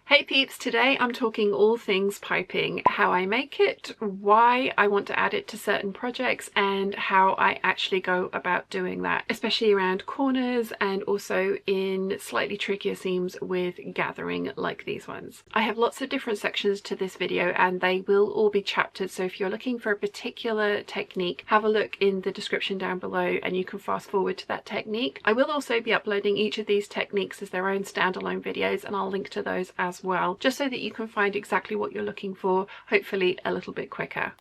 Hey peeps, today I'm talking all things piping, how I make it, why I want to add it to certain projects, and how I actually go about doing that, especially around corners and also in slightly trickier seams with gathering like these ones. I have lots of different sections to this video and they will all be chaptered, so if you're looking for a particular technique, have a look in the description down below and you can fast forward to that technique. I will also be uploading each of these techniques as their own standalone videos and I'll link to those as well, just so that you can find exactly what you're looking for, hopefully a little bit quicker.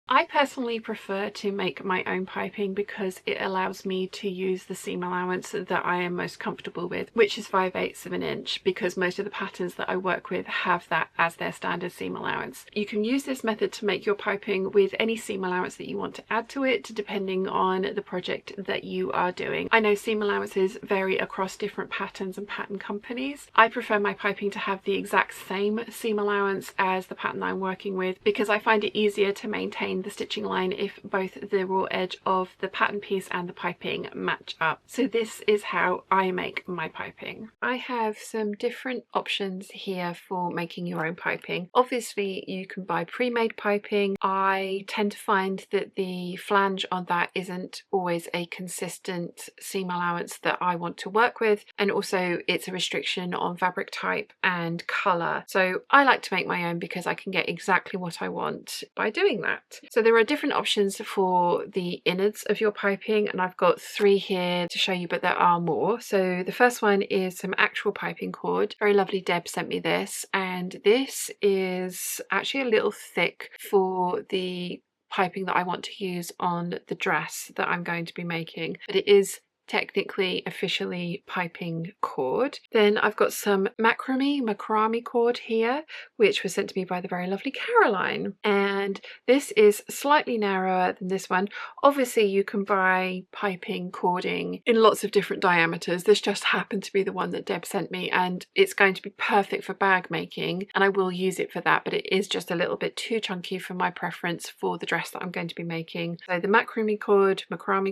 I personally prefer to make my own piping because it allows me to use the seam allowance that I am most comfortable with, which is 5/8 of an inch, because most of the patterns that I work with have that as their standard seam allowance. You can use this method to make your piping with any seam allowance that you want to add to it, depending on the project that you are doing. I know seam allowances vary across different patterns and pattern companies. I prefer my piping to have the exact same seam allowance as the pattern I'm working with because I find it easier to maintain the stitching line if both the raw edge of the pattern piece and the piping match up. So this is how I make my piping. I have some different options here for making your own piping. Obviously you can buy pre-made piping. I tend to find that the flange on that isn't always a consistent seam allowance that I want to work with, and also it's a restriction on fabric type and colour. So I like to make my own because I can get exactly what I want by doing that. So there are different options for the innards of your piping, and I've got 3 here to show you, but there are more. So the first one is some actual piping cord. Very lovely Deb sent me this, and this is actually a little thick for the piping that I want to use on the dress that I'm going to be making, but it is technically officially piping cord. Then I've got some macrame cord here, which was sent to me by the very lovely Caroline, and this is slightly narrower than this one. Obviously you can buy piping cording in lots of different diameters. This just happened to be the one that Deb sent me, and it's going to be perfect for bag making and I will use it for that, but it is just a little bit too chunky for my preference for the dress that I'm going to be making. So the macrame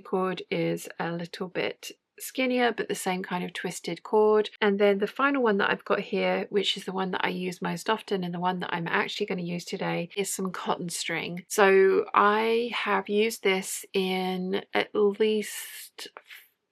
cord is a little bit skinnier but the same kind of twisted cord. And then the final one that I've got here, which is the one that I use most often and the one that I'm actually going to use today, is some cotton string. So I have used this in at least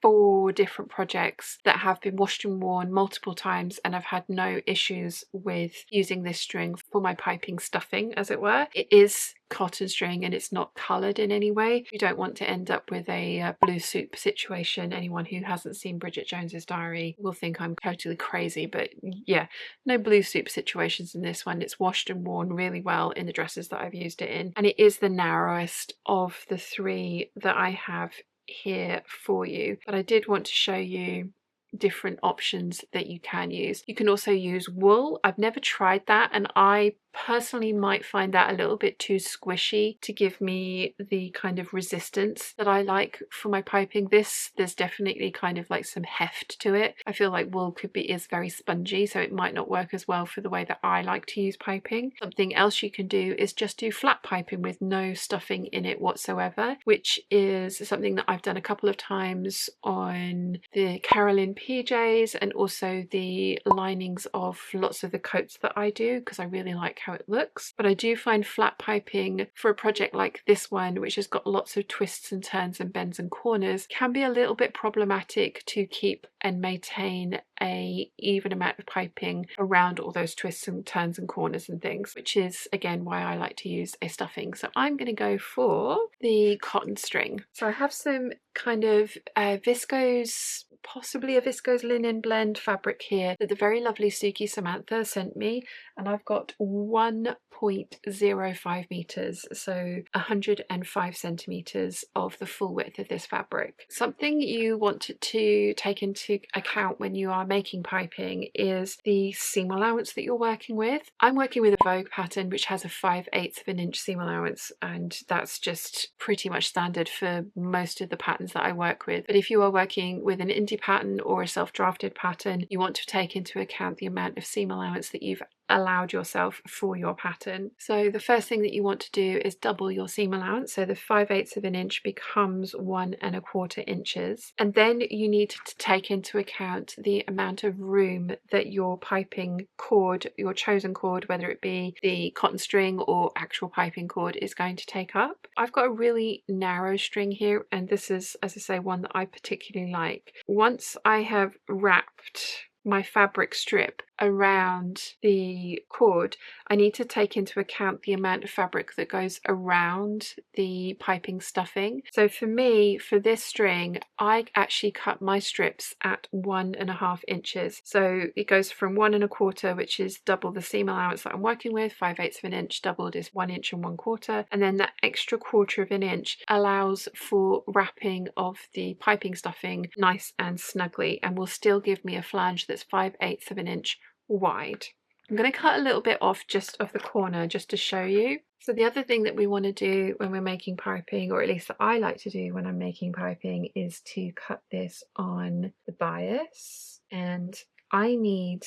4 different projects that have been washed and worn multiple times, and I've had no issues with using this string for my piping stuffing, as it were. It is cotton string and it's not coloured in any way. You don't want to end up with a blue soup situation. Anyone who hasn't seen Bridget Jones's Diary will think I'm totally crazy, but yeah, no blue soup situations in this one. It's washed and worn really well in the dresses that I've used it in, and it is the narrowest of the 3 that I have here for you. But I did want to show you different options that you can use. You can also use wool. I've never tried that, and I personally might find that a little bit too squishy to give me the kind of resistance that I like for my piping. There's definitely kind of like some heft to it. I feel like wool is very spongy, so it might not work as well for the way that I like to use piping. Something else you can do is just do flat piping with no stuffing in it whatsoever, which is something that I've done a couple of times on the Carolyn PJs and also the linings of lots of the coats that I do, because I really like how it looks. But I do find flat piping for a project like this one, which has got lots of twists and turns and bends and corners, can be a little bit problematic to keep and maintain a even amount of piping around all those twists and turns and corners and things, which is again why I like to use a stuffing. So I'm going to go for the cotton string. So I have some kind of viscose, possibly a viscose linen blend fabric here that the very lovely Suki Samantha sent me, and I've got 1.05 meters, so 105 centimeters of the full width of this fabric. Something you want to take into account when you are making piping is the seam allowance that you're working with. I'm working with a Vogue pattern which has a 5/8 of an inch seam allowance, and that's just pretty much standard for most of the patterns that I work with. But if you are working with an indie pattern or a self-drafted pattern, you want to take into account the amount of seam allowance that you've allowed yourself for your pattern. So the first thing that you want to do is double your seam allowance. So the 5/8 of an inch becomes 1¼ inches. And then you need to take into account the amount of room that your piping cord, your chosen cord, whether it be the cotton string or actual piping cord, is going to take up. I've got a really narrow string here, and this is, as I say, one that I particularly like. Once I have wrapped my fabric strip around the cord, I need to take into account the amount of fabric that goes around the piping stuffing. So for me, for this string, I actually cut my strips at 1½ inches. So it goes from 1¼ which is double the seam allowance that I'm working with. 5/8 of an inch doubled is 1 inch and 1/4, and then that extra 1/4 of an inch allows for wrapping of the piping stuffing nice and snugly, and will still give me a flange that's 5/8 of an inch wide. I'm going to cut a little bit off just of the corner just to show you. So the other thing that we want to do when we're making piping, or at least that I like to do when I'm making piping, is to cut this on the bias. And I need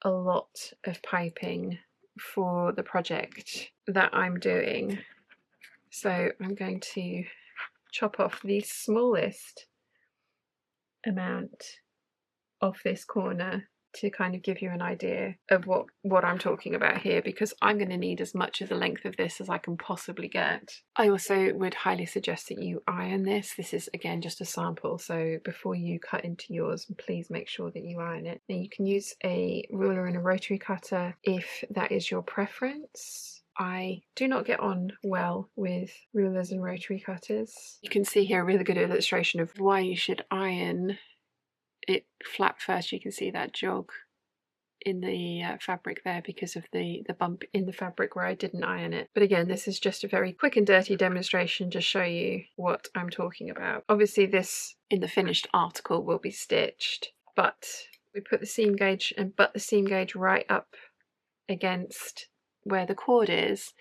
a lot of piping for the project that I'm doing. So I'm going to chop off the smallest amount of this corner to kind of give you an idea of what I'm talking about here, because I'm going to need as much of the length of this as I can possibly get. I also would highly suggest that you iron this. This is again just a sample, so before you cut into yours, please make sure that you iron it. Now you can use a ruler and a rotary cutter if that is your preference. I do not get on well with rulers and rotary cutters. You can see here a really good illustration of why you should iron it flat first. You can see that jog in the fabric there because of the bump in the fabric where I didn't iron it. But again, this is just a very quick and dirty demonstration to show you what I'm talking about. Obviously this in the finished article will be stitched, but we put the seam gauge and butt the seam gauge right up against where the cord is.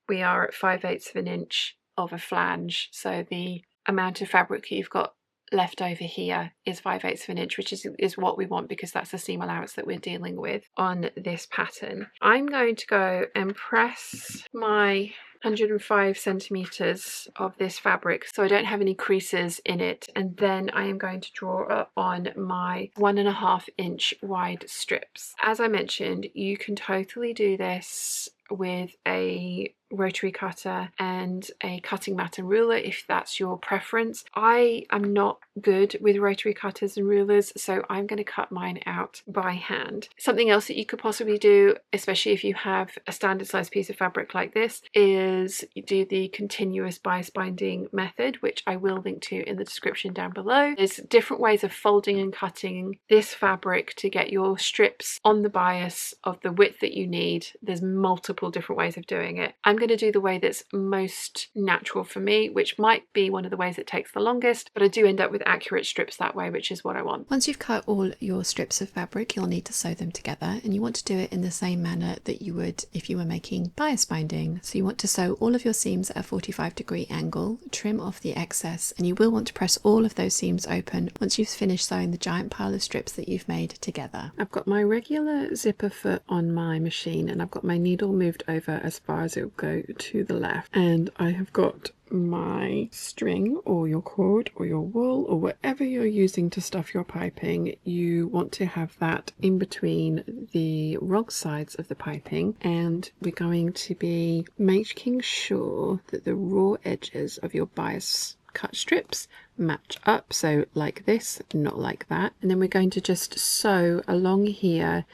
We are at 5/8 of an inch of a flange, so the amount of fabric you've got left over here is 5/8 of an inch, which is what we want, because that's the seam allowance that we're dealing with on this pattern. I'm going to go and press my 105 centimeters of this fabric so I don't have any creases in it, and then I am going to draw up on my 1½ inch wide strips. As I mentioned, you can totally do this with a rotary cutter and a cutting mat and ruler if that's your preference. I am not good with rotary cutters and rulers, so I'm going to cut mine out by hand. Something else that you could possibly do, especially if you have a standard size piece of fabric like this, is you do the continuous bias binding method, which I will link to in the description down below. There's different ways of folding and cutting this fabric to get your strips on the bias of the width that you need. There's multiple different ways of doing it. I'm going to do the way that's most natural for me, which might be one of the ways that takes the longest, but I do end up with accurate strips that way, which is what I want. Once you've cut all your strips of fabric, you'll need to sew them together, and you want to do it in the same manner that you would if you were making bias binding. So you want to sew all of your seams at a 45-degree angle, trim off the excess, and you will want to press all of those seams open once you've finished sewing the giant pile of strips that you've made together. I've got my regular zipper foot on my machine, and I've got my needle moved over as far as it will go to the left, and I have got my string or your cord or your wool or whatever you're using to stuff your piping. You want to have that in between the wrong sides of the piping, and we're going to be making sure that the raw edges of your bias cut strips match up, so like this, not like that. And then we're going to just sew along here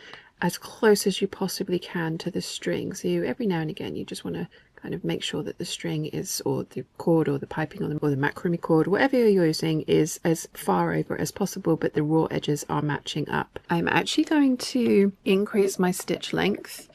as close as you possibly can to the string. So every now and again you just want to kind of make sure that the string is, or the cord or the piping or the macrame cord, whatever you're using, is as far over as possible, but the raw edges are matching up. I'm actually going to increase my stitch length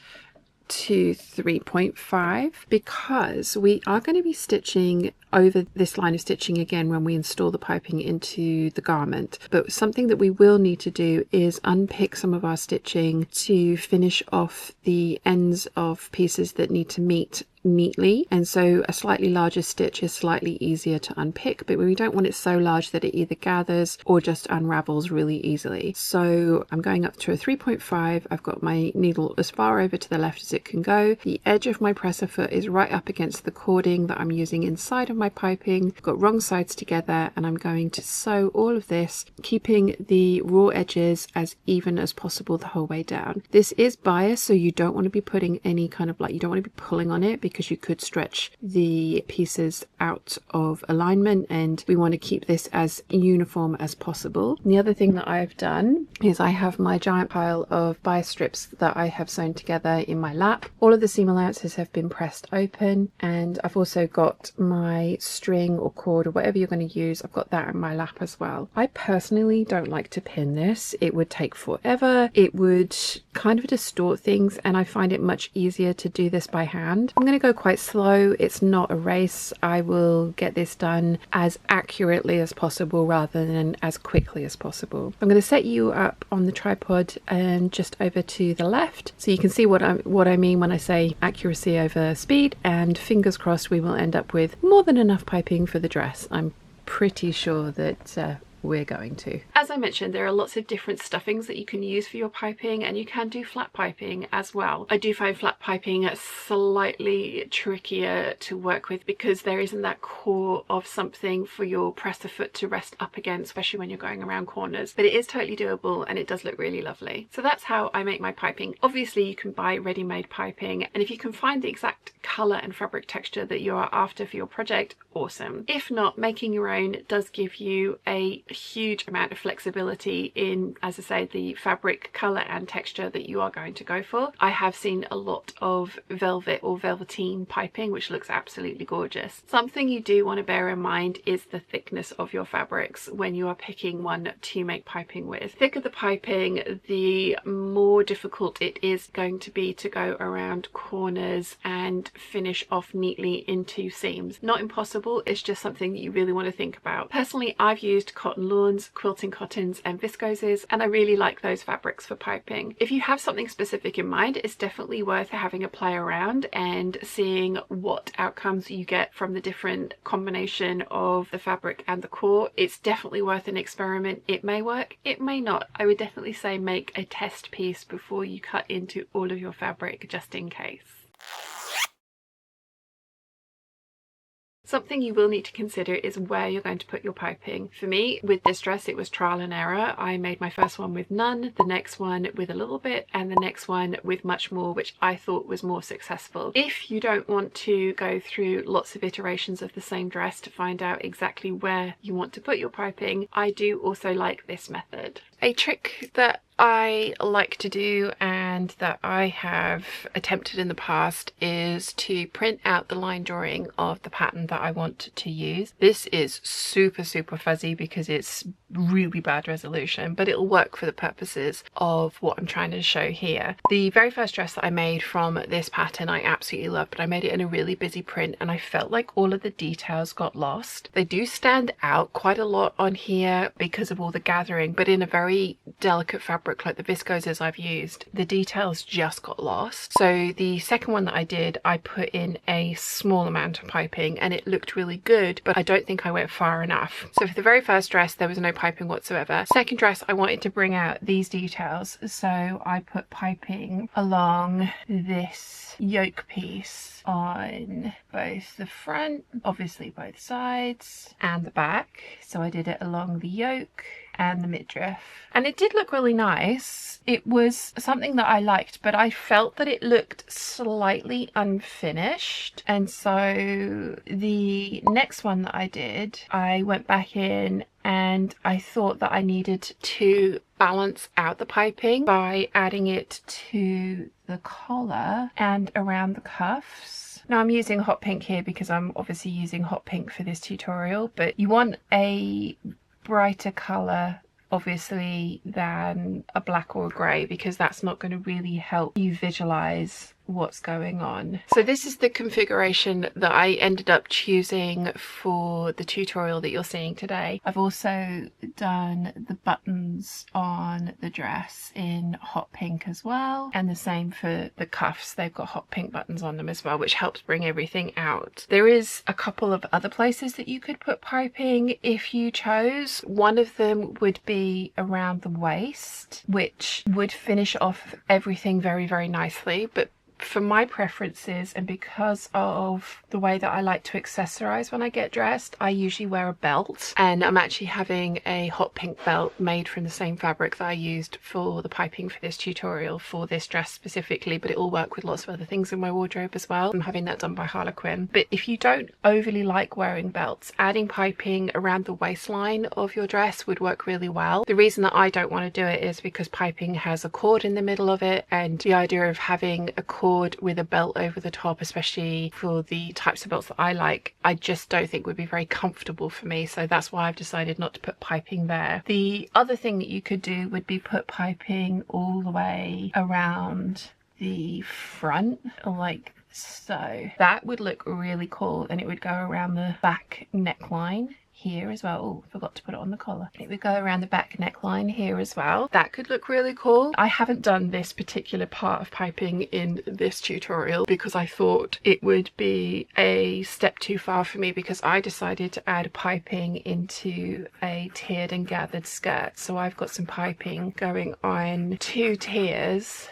to 3.5 because we are going to be stitching over this line of stitching again when we install the piping into the garment. But something that we will need to do is unpick some of our stitching to finish off the ends of pieces that need to meet neatly, and so a slightly larger stitch is slightly easier to unpick, but we don't want it so large that it either gathers or just unravels really easily. So I'm going up to a 3.5. I've got my needle as far over to the left as it can go. The edge of my presser foot is right up against the cording that I'm using inside of my piping. I've got wrong sides together, and I'm going to sew all of this, keeping the raw edges as even as possible the whole way down. This is bias, so you don't want to be putting any kind of you don't want to be pulling on it, because you could stretch the pieces out of alignment, and we want to keep this as uniform as possible. And the other thing that I've done is I have my giant pile of bias strips that I have sewn together in my lap. All of the seam allowances have been pressed open, and I've also got my string or cord or whatever you're going to use. I've got that in my lap as well. I personally don't like to pin this. It would take forever. It would kind of distort things, and I find it much easier to do this by hand. I'm going to go quite slow. It's not a race. I will get this done as accurately as possible rather than as quickly as possible. I'm going to set you up on the tripod and just over to the left, so you can see what I mean when I say accuracy over speed, and fingers crossed we will end up with more than enough piping for the dress. I'm pretty sure that we're going to. As I mentioned, there are lots of different stuffings that you can use for your piping, and you can do flat piping as well. I do find flat piping slightly trickier to work with because there isn't that core of something for your presser foot to rest up against, especially when you're going around corners, but it is totally doable and it does look really lovely. So that's how I make my piping. Obviously you can buy ready-made piping, and if you can find the exact color and fabric texture that you are after for your project, awesome. If not, making your own does give you a huge amount of flexibility in, as I say, the fabric color and texture that you are going to go for. I have seen a lot of velvet or velveteen piping, which looks absolutely gorgeous. Something you do want to bear in mind is the thickness of your fabrics when you are picking one to make piping with. The thicker the piping, the more difficult it is going to be to go around corners and finish off neatly into seams. Not impossible, it's just something that you really want to think about. Personally, I've used cotton lawns, quilting cottons and viscoses, and I really like those fabrics for piping. If you have something specific in mind, it's definitely worth having a play around and seeing what outcomes you get from the different combination of the fabric and the core. It's definitely worth an experiment. It may work, it may not. I would definitely say make a test piece before you cut into all of your fabric, just in case. Something you will need to consider is where you're going to put your piping. For me, with this dress, it was trial and error. I made my first one with none, the next one with a little bit, and the next one with much more, which I thought was more successful. If you don't want to go through lots of iterations of the same dress to find out exactly where you want to put your piping, I do also like this method. A trick that I like to do and that I have attempted in the past is to print out the line drawing of the pattern that I want to use. This is super fuzzy because it's really bad resolution, but it'll work for the purposes of what I'm trying to show here. The very first dress that I made from this pattern I absolutely loved, but I made it in a really busy print and I felt like all of the details got lost. They do stand out quite a lot on here because of all the gathering, but in a very delicate fabric like the viscoses I've used, the details just got lost. So the second one that I did, I put in a small amount of piping and it looked really good, but I don't think I went far enough. So for the very first dress, there was no piping whatsoever. Second dress, I wanted to bring out these details, so I put piping along this yoke piece on both the front, obviously both sides, and the back. So I did it along the yoke and the midriff, and it did look really nice. It was something that I liked, but I felt that it looked slightly unfinished, and so the next one that I did, I went back in and I thought that I needed to balance out the piping by adding it to the collar and around the cuffs. Now I'm using hot pink here because I'm obviously using hot pink for this tutorial, but you want a brighter colour obviously than a black or a grey, because that's not going to really help you visualize what's going on. So this is the configuration that I ended up choosing for the tutorial that you're seeing today. I've also done the buttons on the dress in hot pink as well, and the same for the cuffs. They've got hot pink buttons on them as well, which helps bring everything out. There is a couple of other places that you could put piping if you chose. One of them would be around the waist, which would finish off everything very, very nicely, but for my preferences and because of the way that I like to accessorize when I get dressed, I usually wear a belt, and I'm actually having a hot pink belt made from the same fabric that I used for the piping for this tutorial for this dress specifically, but it will work with lots of other things in my wardrobe as well. I'm having that done by Harlequin. But if you don't overly like wearing belts, adding piping around the waistline of your dress would work really well. The reason that I don't want to do it is because piping has a cord in the middle of it, and the idea of having a cord with a belt over the top, especially for the types of belts that I like, I just don't think would be very comfortable for me. So that's why I've decided not to put piping there. The other thing that you could do would be put piping all the way around the front, like so. That would look really cool, and it would go around the back neckline here as well. Oh, forgot to put it on the collar. It would go around the back neckline here as well. That could look really cool. I haven't done this particular part of piping in this tutorial because I thought it would be a step too far for me, because I decided to add piping into a tiered and gathered skirt. So I've got some piping going on 2 tiers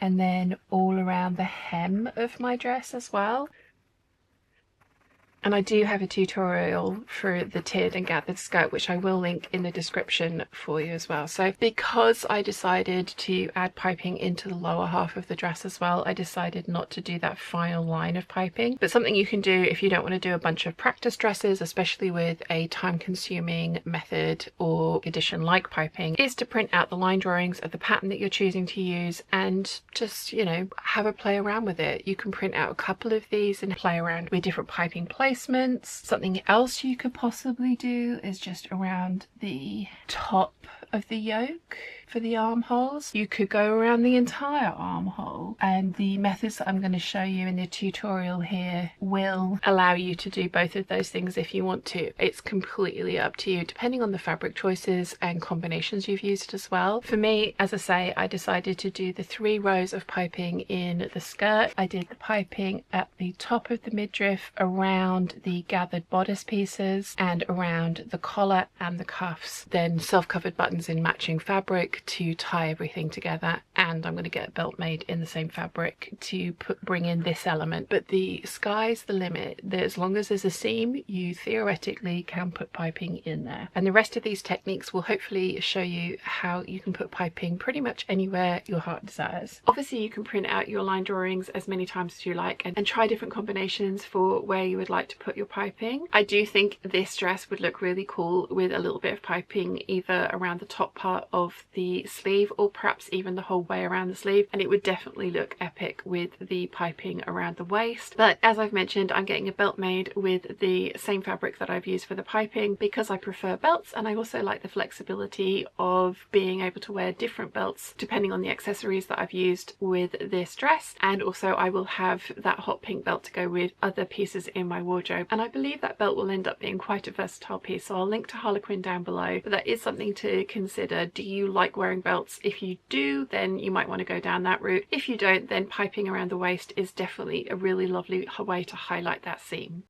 and then all around the hem of my dress as well. And I do have a tutorial for the tiered and gathered skirt, which I will link in the description for you as well. So because I decided to add piping into the lower half of the dress as well, I decided not to do that final line of piping. But something you can do if you don't want to do a bunch of practice dresses, especially with a time-consuming method or addition like piping, is to print out the line drawings of the pattern that you're choosing to use and just, you know, have a play around with it. You can print out a couple of these and play around with different piping placements. Something else you could possibly do is just around the top of the yoke for the armholes. You could go around the entire armhole, and the methods that I'm going to show you in the tutorial here will allow you to do both of those things if you want to. It's completely up to you depending on the fabric choices and combinations you've used as well. For me, as I say, I decided to do the 3 rows of piping in the skirt. I did the piping at the top of the midriff, around the gathered bodice pieces, and around the collar and the cuffs, then self-covered buttons in matching fabric to tie everything together, and I'm going to get a belt made in the same fabric to bring in this element. But the sky's the limit. As long as there's a seam, you theoretically can put piping in there, and the rest of these techniques will hopefully show you how you can put piping pretty much anywhere your heart desires. Obviously you can print out your line drawings as many times as you like and try different combinations for where you would like to put your piping. I do think this dress would look really cool with a little bit of piping either around the top part of the sleeve or perhaps even the whole way around the sleeve, and it would definitely look epic with the piping around the waist. But as I've mentioned, I'm getting a belt made with the same fabric that I've used for the piping because I prefer belts, and I also like the flexibility of being able to wear different belts depending on the accessories that I've used with this dress. And also I will have that hot pink belt to go with other pieces in my wardrobe, and I believe that belt will end up being quite a versatile piece, so I'll link to Harlequin down below. But that is something to consider. Do you like wearing belts? If you do, then you might want to go down that route. If you don't, then piping around the waist is definitely a really lovely way to highlight that seam.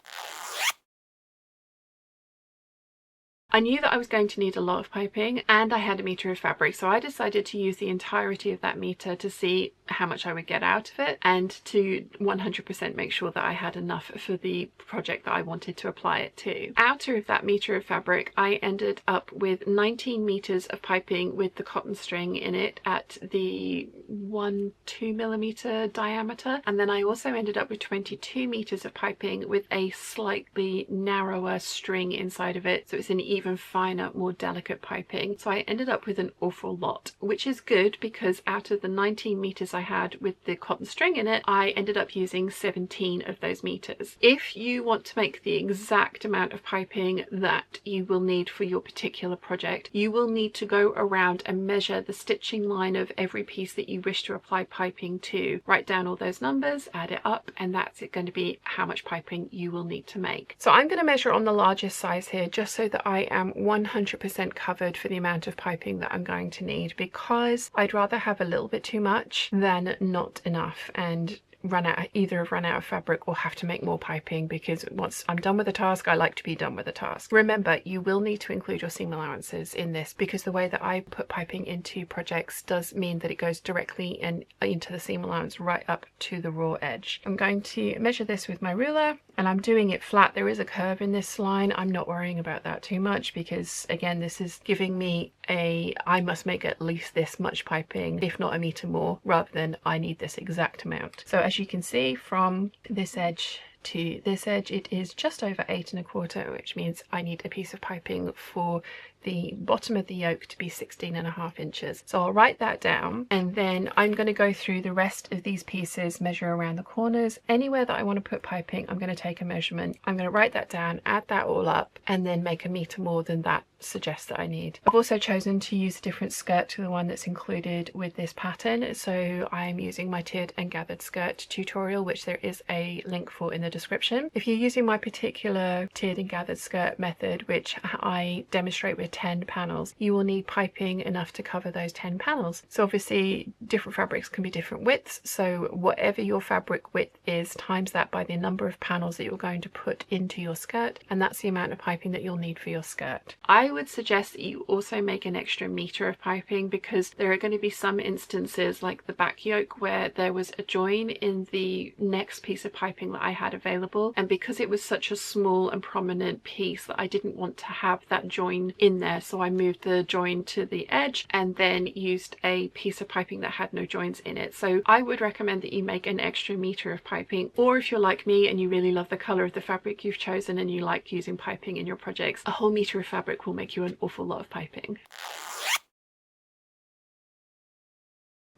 I knew that I was going to need a lot of piping, and I had a metre of fabric, so I decided to use the entirety of that metre to see how much I would get out of it and to 100% make sure that I had enough for the project that I wanted to apply it to. Out of that metre of fabric, I ended up with 19 metres of piping with the cotton string in it at the 2mm diameter, and then I also ended up with 22 metres of piping with a slightly narrower string inside of it, so it's an even even finer, more delicate piping. So I ended up with an awful lot, which is good because out of the 19 meters I had with the cotton string in it, I ended up using 17 of those meters. If you want to make the exact amount of piping that you will need for your particular project, you will need to go around and measure the stitching line of every piece that you wish to apply piping to. Write down all those numbers, add it up, and that's going to be how much piping you will need to make. So I'm going to measure on the largest size here just so that I am 100% covered for the amount of piping that I'm going to need, because I'd rather have a little bit too much than not enough and run out of fabric or have to make more piping, because once I'm done with a task, I like to be done with a task. Remember, you will need to include your seam allowances in this, because the way that I put piping into projects does mean that it goes directly into the seam allowance right up to the raw edge. I'm going to measure this with my ruler, and I'm doing it flat. There is a curve in this line. I'm not worrying about that too much, because again, this is giving me I must make at least this much piping, if not a meter more, rather than I need this exact amount. So as you can see, from this edge to this edge, it is just over 8 1/4, which means I need a piece of piping for the bottom of the yoke to be 16.5 inches. So I'll write that down, and then I'm going to go through the rest of these pieces, measure around the corners. Anywhere that I want to put piping, I'm going to take a measurement. I'm going to write that down, add that all up, and then make a meter more than that suggests that I need. I've also chosen to use a different skirt to the one that's included with this pattern, so I'm using my tiered and gathered skirt tutorial, which there is a link for in the description. If you're using my particular tiered and gathered skirt method, which I demonstrate with 10 panels, you will need piping enough to cover those 10 panels. So obviously different fabrics can be different widths, so whatever your fabric width is, times that by the number of panels that you're going to put into your skirt, and that's the amount of piping that you'll need for your skirt. I would suggest that you also make an extra meter of piping, because there are going to be some instances like the back yoke where there was a join in the next piece of piping that I had available, and because it was such a small and prominent piece that I didn't want to have that join in there, so I moved the join to the edge and then used a piece of piping that had no joins in it. So I would recommend that you make an extra meter of piping, or if you're like me and you really love the color of the fabric you've chosen and you like using piping in your projects, a whole meter of fabric will make you an awful lot of piping.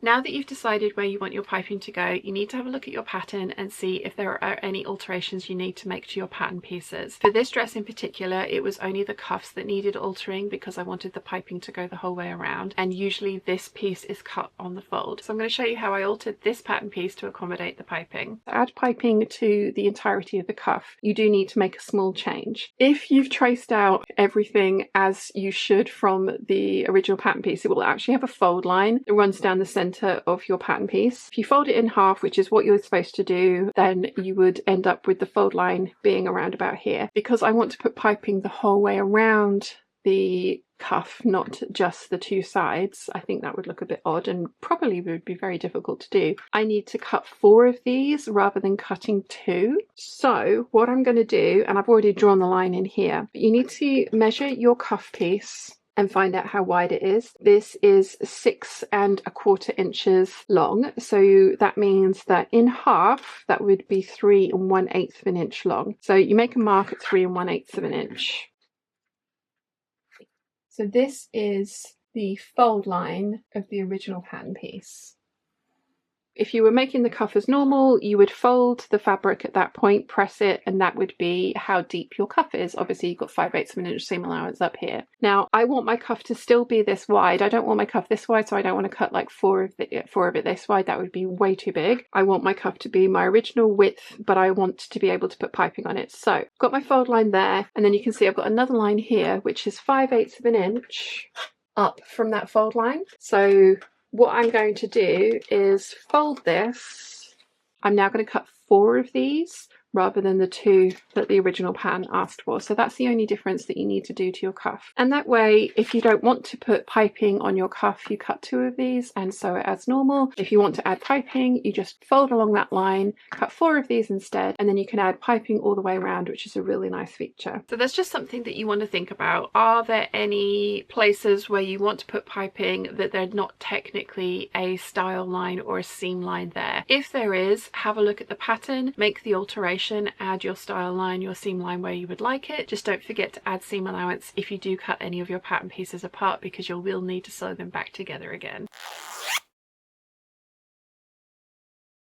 Now that you've decided where you want your piping to go, you need to have a look at your pattern and see if there are any alterations you need to make to your pattern pieces. For this dress in particular, it was only the cuffs that needed altering because I wanted the piping to go the whole way around, and usually this piece is cut on the fold. So I'm going to show you how I altered this pattern piece to accommodate the piping. To add piping to the entirety of the cuff, you do need to make a small change. If you've traced out everything as you should from the original pattern piece, it will actually have a fold line that runs down the center of your pattern piece. If you fold it in half, which is what you're supposed to do, then you would end up with the fold line being around about here. Because I want to put piping the whole way around the cuff, not just the two sides, I think that would look a bit odd and probably would be very difficult to do. I need to cut 4 of these rather than cutting 2. So what I'm going to do, and I've already drawn the line in here, but you need to measure your cuff piece and find out how wide it is. This is 6 1/4 inches long, so that means that in half that would be 3 1/8 of an inch long. So you make a mark at 3 1/8 of an inch. So this is the fold line of the original pattern piece. If you were making the cuff as normal, you would fold the fabric at that point, press it, and that would be how deep your cuff is. Obviously, you've got 5/8 of an inch seam allowance up here. Now, I want my cuff to still be this wide. I don't want my cuff this wide, so I don't want to cut like 4 of it this wide. That would be way too big. I want my cuff to be my original width, but I want to be able to put piping on it. So I've got my fold line there, and then you can see I've got another line here, which is 5/8 of an inch up from that fold line. So what I'm going to do is fold this. I'm now going to cut 4 of these rather than the 2 that the original pattern asked for. So that's the only difference that you need to do to your cuff. And that way, if you don't want to put piping on your cuff, you cut 2 of these and sew it as normal. If you want to add piping, you just fold along that line, cut 4 of these instead, and then you can add piping all the way around, which is a really nice feature. So that's just something that you want to think about. Are there any places where you want to put piping that they're not technically a style line or a seam line there? If there is, have a look at the pattern, make the alteration installation, add your style line, your seam line where you would like it. Just don't forget to add seam allowance if you do cut any of your pattern pieces apart, because you will need to sew them back together again.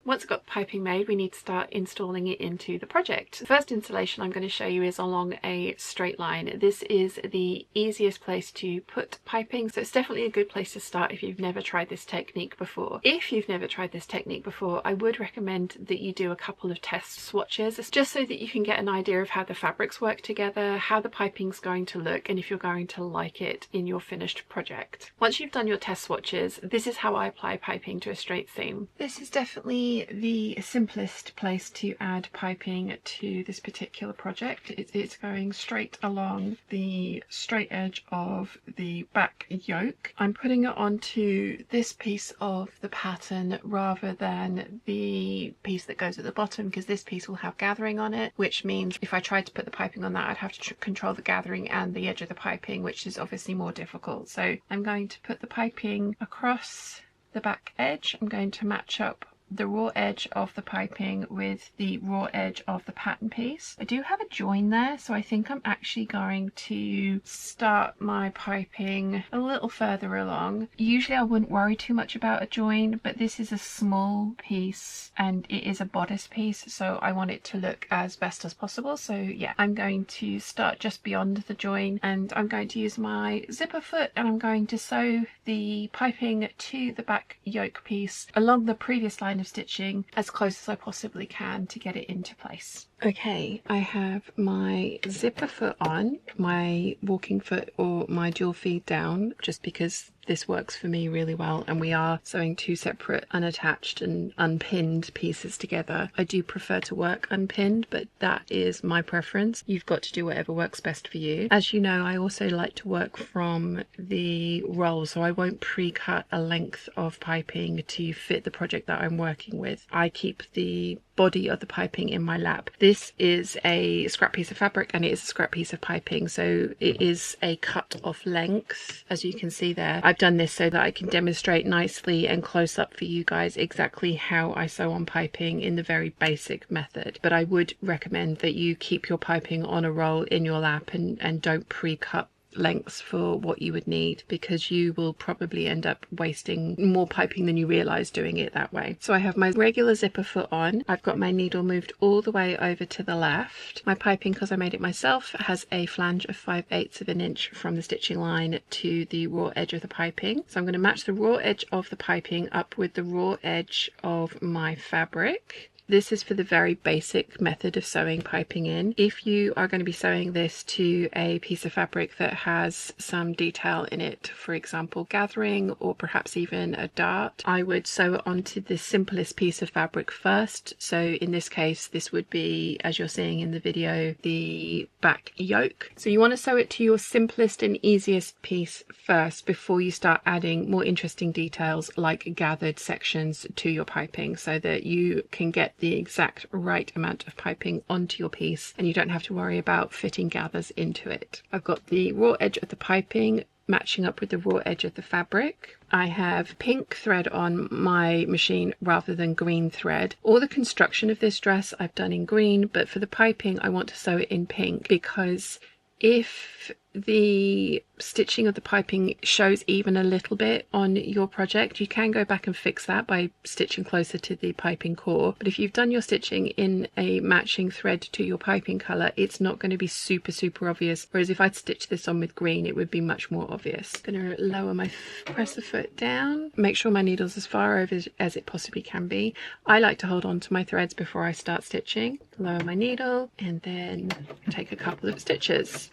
Once I've got the piping made, we need to start installing it into the project. The first installation I'm going to show you is along a straight line. This is the easiest place to put piping, so it's definitely a good place to start if you've never tried this technique before. If you've never tried this technique before, I would recommend that you do a couple of test swatches, just so that you can get an idea of how the fabrics work together, how the piping's going to look, and if you're going to like it in your finished project. Once you've done your test swatches, this is how I apply piping to a straight seam. This is definitely the simplest place to add piping to this particular project. It's going straight along the straight edge of the back yoke. I'm putting it onto this piece of the pattern rather than the piece that goes at the bottom, because this piece will have gathering on it, which means if I tried to put the piping on that, I'd have to control the gathering and the edge of the piping, which is obviously more difficult. So I'm going to put the piping across the back edge. I'm going to match up the raw edge of the piping with the raw edge of the pattern piece. I do have a join there, so I think I'm actually going to start my piping a little further along. Usually I wouldn't worry too much about a join, but this is a small piece and it is a bodice piece, so I want it to look as best as possible. So yeah, I'm going to start just beyond the join, and I'm going to use my zipper foot, and I'm going to sew the piping to the back yoke piece along the previous line of stitching as close as I possibly can to get it into place. Okay, I have my zipper foot on, my walking foot or my dual feed down, just because this works for me really well, and we are sewing two separate unattached and unpinned pieces together. I do prefer to work unpinned, but that is my preference. You've got to do whatever works best for you. As you know, I also like to work from the roll, so I won't pre-cut a length of piping to fit the project that I'm working with. I keep the body of the piping in my lap. This is a scrap piece of fabric and it is a scrap piece of piping, so it is a cut off length, as you can see there. I've done this so that I can demonstrate nicely and close up for you guys exactly how I sew on piping in the very basic method, but I would recommend that you keep your piping on a roll in your lap and don't pre-cut lengths for what you would need, because you will probably end up wasting more piping than you realize doing it that way. So I have my regular zipper foot on. I've got my needle moved all the way over to the left. My piping, because I made it myself, has a flange of 5/8 of an inch from the stitching line to the raw edge of the piping. So I'm going to match the raw edge of the piping up with the raw edge of my fabric. This is for the very basic method of sewing piping in. If you are going to be sewing this to a piece of fabric that has some detail in it, for example gathering or perhaps even a dart, I would sew it onto the simplest piece of fabric first. So in this case this would be, as you're seeing in the video, the back yoke. So you want to sew it to your simplest and easiest piece first before you start adding more interesting details like gathered sections to your piping, so that you can get the exact right amount of piping onto your piece and you don't have to worry about fitting gathers into it. I've got the raw edge of the piping matching up with the raw edge of the fabric. I have pink thread on my machine rather than green thread. All the construction of this dress I've done in green, but for the piping I want to sew it in pink, because if the stitching of the piping shows even a little bit on your project, you can go back and fix that by stitching closer to the piping core. But if you've done your stitching in a matching thread to your piping colour, it's not going to be super obvious, whereas if I'd stitched this on with green it would be much more obvious. I'm going to lower my presser foot down, make sure my needle's as far over as it possibly can be. I like to hold on to my threads before I start stitching. Lower my needle and then take a couple of stitches.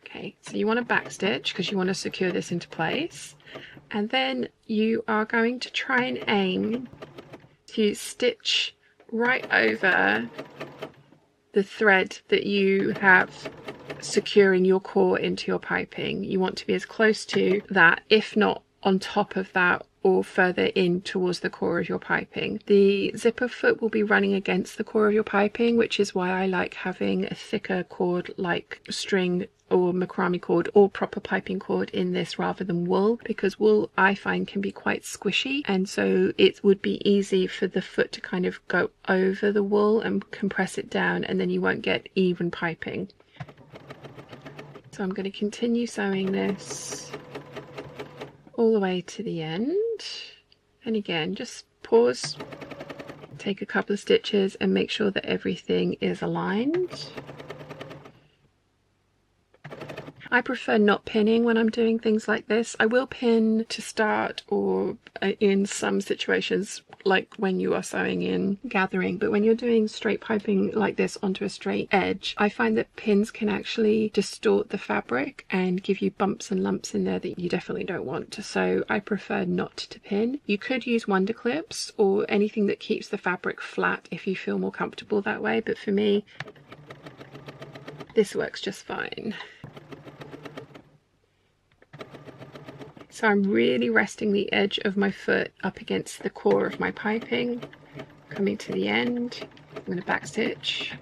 Okay, so you want to back stitch because you want to secure this into place, and then you are going to try and aim to stitch right over the thread that you have securing your core into your piping. You want to be as close to that, if not on top of that, or further in towards the core of your piping. The zipper foot will be running against the core of your piping, which is why I like having a thicker cord like string or macrame cord or proper piping cord in this rather than wool, because wool I find can be quite squishy, and so it would be easy for the foot to kind of go over the wool and compress it down, and then you won't get even piping. So I'm going to continue sewing this all the way to the end, and again just pause, take a couple of stitches and make sure that everything is aligned. I prefer not pinning when I'm doing things like this. I will pin to start or in some situations like when you are sewing in gathering, but when you're doing straight piping like this onto a straight edge, I find that pins can actually distort the fabric and give you bumps and lumps in there that you definitely don't want. So I prefer not to pin. You could use wonder clips or anything that keeps the fabric flat if you feel more comfortable that way, but for me this works just fine. So I'm really resting the edge of my foot up against the core of my piping, coming to the end. I'm going to backstitch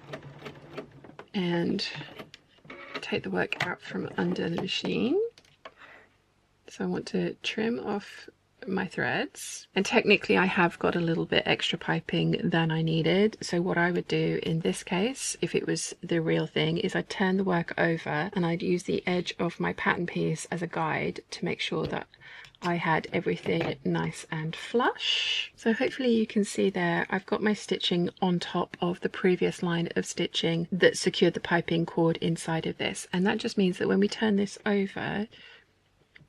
and take the work out from under the machine. So I want to trim off my threads, and technically I have got a little bit extra piping than I needed, so what I would do in this case if it was the real thing is I'd turn the work over and I'd use the edge of my pattern piece as a guide to make sure that I had everything nice and flush. So hopefully you can see there I've got my stitching on top of the previous line of stitching that secured the piping cord inside of this, and that just means that when we turn this over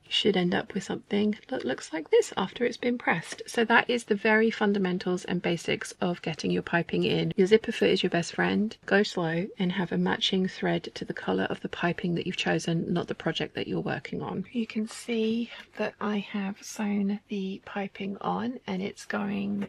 should end up with something that looks like this after it's been pressed. So that is the very fundamentals and basics of getting your piping in. Your zipper foot is your best friend. Go slow and have a matching thread to the colour of the piping that you've chosen, not the project that you're working on. You can see that I have sewn the piping on, and it's going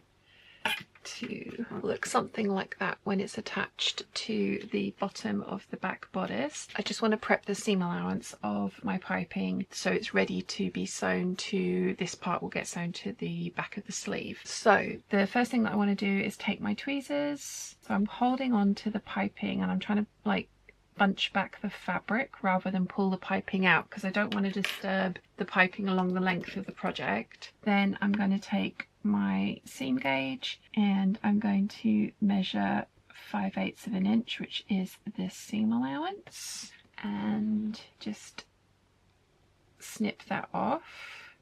to look something like that when it's attached to the bottom of the back bodice. I just want to prep the seam allowance of my piping so it's ready to be sewn to, this part will get sewn to the back of the sleeve. So the first thing that I want to do is take my tweezers. So I'm holding on to the piping and I'm trying to like bunch back the fabric rather than pull the piping out, because I don't want to disturb the piping along the length of the project. Then I'm going to take my seam gauge and I'm going to measure 5/8 of an inch, which is this seam allowance, and just snip that off,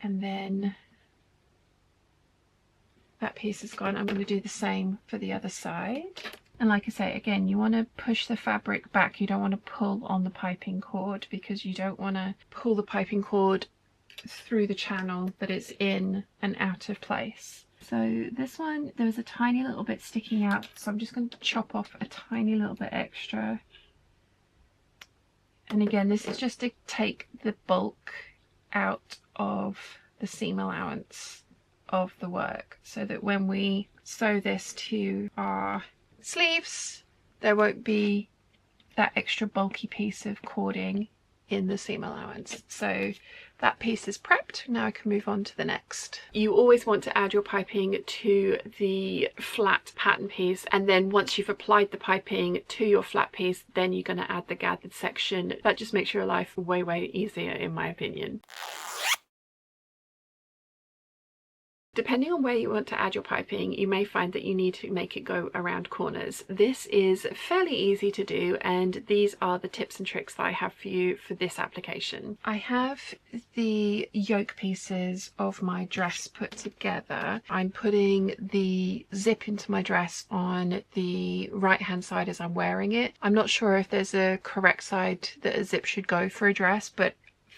and then that piece is gone. I'm going to do the same for the other side. And like I say, again, you want to push the fabric back. You don't want to pull on the piping cord, because you don't want to pull the piping cord through the channel that it's in and out of place. So this one, there was a tiny little bit sticking out, so I'm just going to chop off a tiny little bit extra. And again, this is just to take the bulk out of the seam allowance of the work, so that when we sew this to our sleeves there won't be that extra bulky piece of cording in the seam allowance. So that piece is prepped. Now I can move on to the next. You always want to add your piping to the flat pattern piece, and then once you've applied the piping to your flat piece, then you're going to add the gathered section. That just makes your life way easier in my opinion. Depending on where you want to add your piping, you may find that you need to make it go around corners. This is fairly easy to do, and these are the tips and tricks that I have for you for this application. I have the yoke pieces of my dress put together. I'm putting the zip into my dress on the right hand side as I'm wearing it. I'm not sure if there's a correct side that a zip should go for a dress, but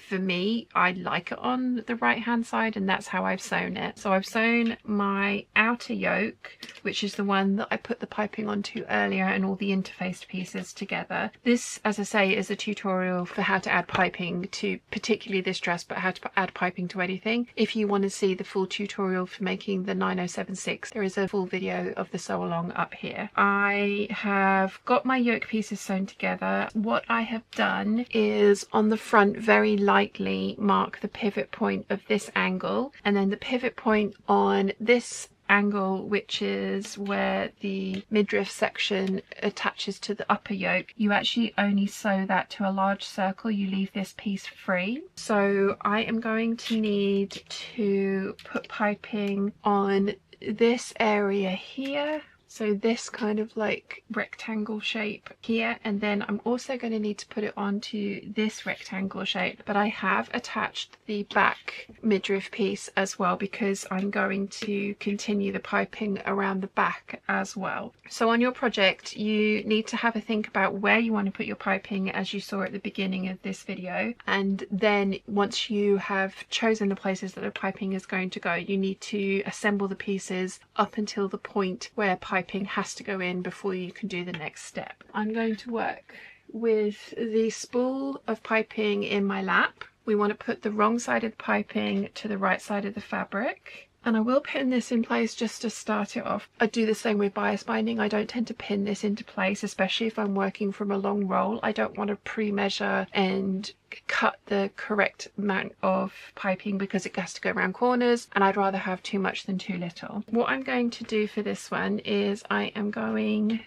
for me, I like it on the right hand side, and that's how I've sewn it. So I've sewn my outer yoke, which is the one that I put the piping onto earlier, and all the interfaced pieces together. This, as I say, is a tutorial for how to add piping to particularly this dress, but how to add piping to anything. If you want to see the full tutorial for making the 9076, there is a full video of the sew along up here. I have got my yoke pieces sewn together. What I have done is on the front very light lightly mark the pivot point of this angle, and then the pivot point on this angle, which is where the midriff section attaches to the upper yoke, you actually only sew that to a large circle. You leave this piece free. So I am going to need to put piping on this area here, so this kind of like rectangle shape here, and then I'm also going to need to put it onto this rectangle shape, but I have attached the back midriff piece as well because I'm going to continue the piping around the back as well. So on your project you need to have a think about where you want to put your piping, as you saw at the beginning of this video, and then once you have chosen the places that the piping is going to go, you need to assemble the pieces up until the point where piping has to go in before you can do the next step. I'm going to work with the spool of piping in my lap. We want to put the wrong side of the piping to the right side of the fabric, and I will pin this in place just to start it off. I do the same with bias binding. I don't tend to pin this into place, especially if I'm working from a long roll. I don't want to pre-measure and cut the correct amount of piping because it has to go around corners, and I'd rather have too much than too little. What I'm going to do for this one is I am going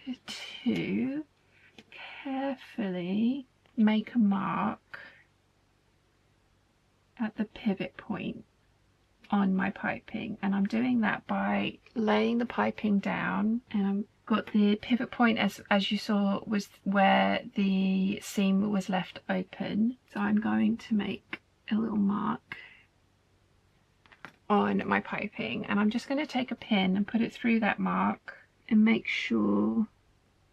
to carefully make a mark at the pivot point on my piping, and I'm doing that by laying the piping down, and I've got the pivot point as you saw was where the seam was left open, so I'm going to make a little mark on my piping, and I'm just going to take a pin and put it through that mark and make sure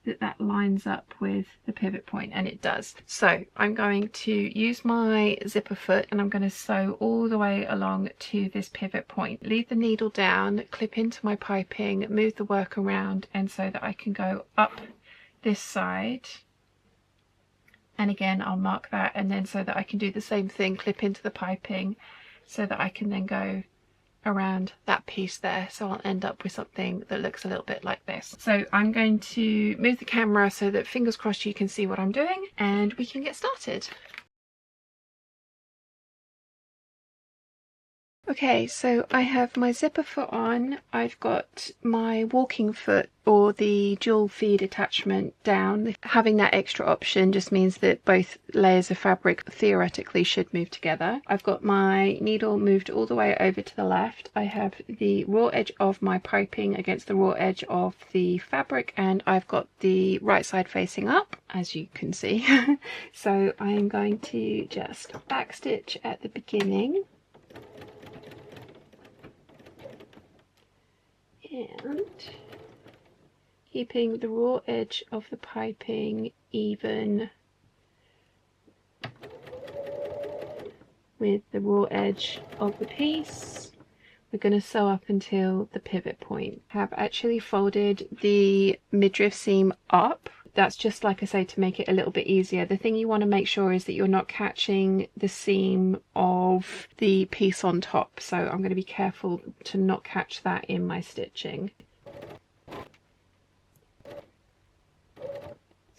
that that lines up with the pivot point, and it does. So I'm going to use my zipper foot and I'm going to sew all the way along to this pivot point. Leave the needle down, clip into my piping, move the work around, and so that I can go up this side, and again I'll mark that, and then so that I can do the same thing, clip into the piping so that I can then go around that piece there. So I'll end up with something that looks a little bit like this. So I'm going to move the camera so that fingers crossed you can see what I'm doing, and we can get started. Okay, so I have my zipper foot on, I've got my walking foot or the dual feed attachment down. Having that extra option just means that both layers of fabric theoretically should move together. I've got my needle moved all the way over to the left. I have the raw edge of my piping against the raw edge of the fabric, and I've got the right side facing up, as you can see. So I'm going to just backstitch at the beginning. And keeping the raw edge of the piping even with the raw edge of the piece, we're going to sew up until the pivot point. I have actually folded the midriff seam up. That's just, like I say, to make it a little bit easier. The thing you want to make sure is that you're not catching the seam of the piece on top, so I'm going to be careful to not catch that in my stitching.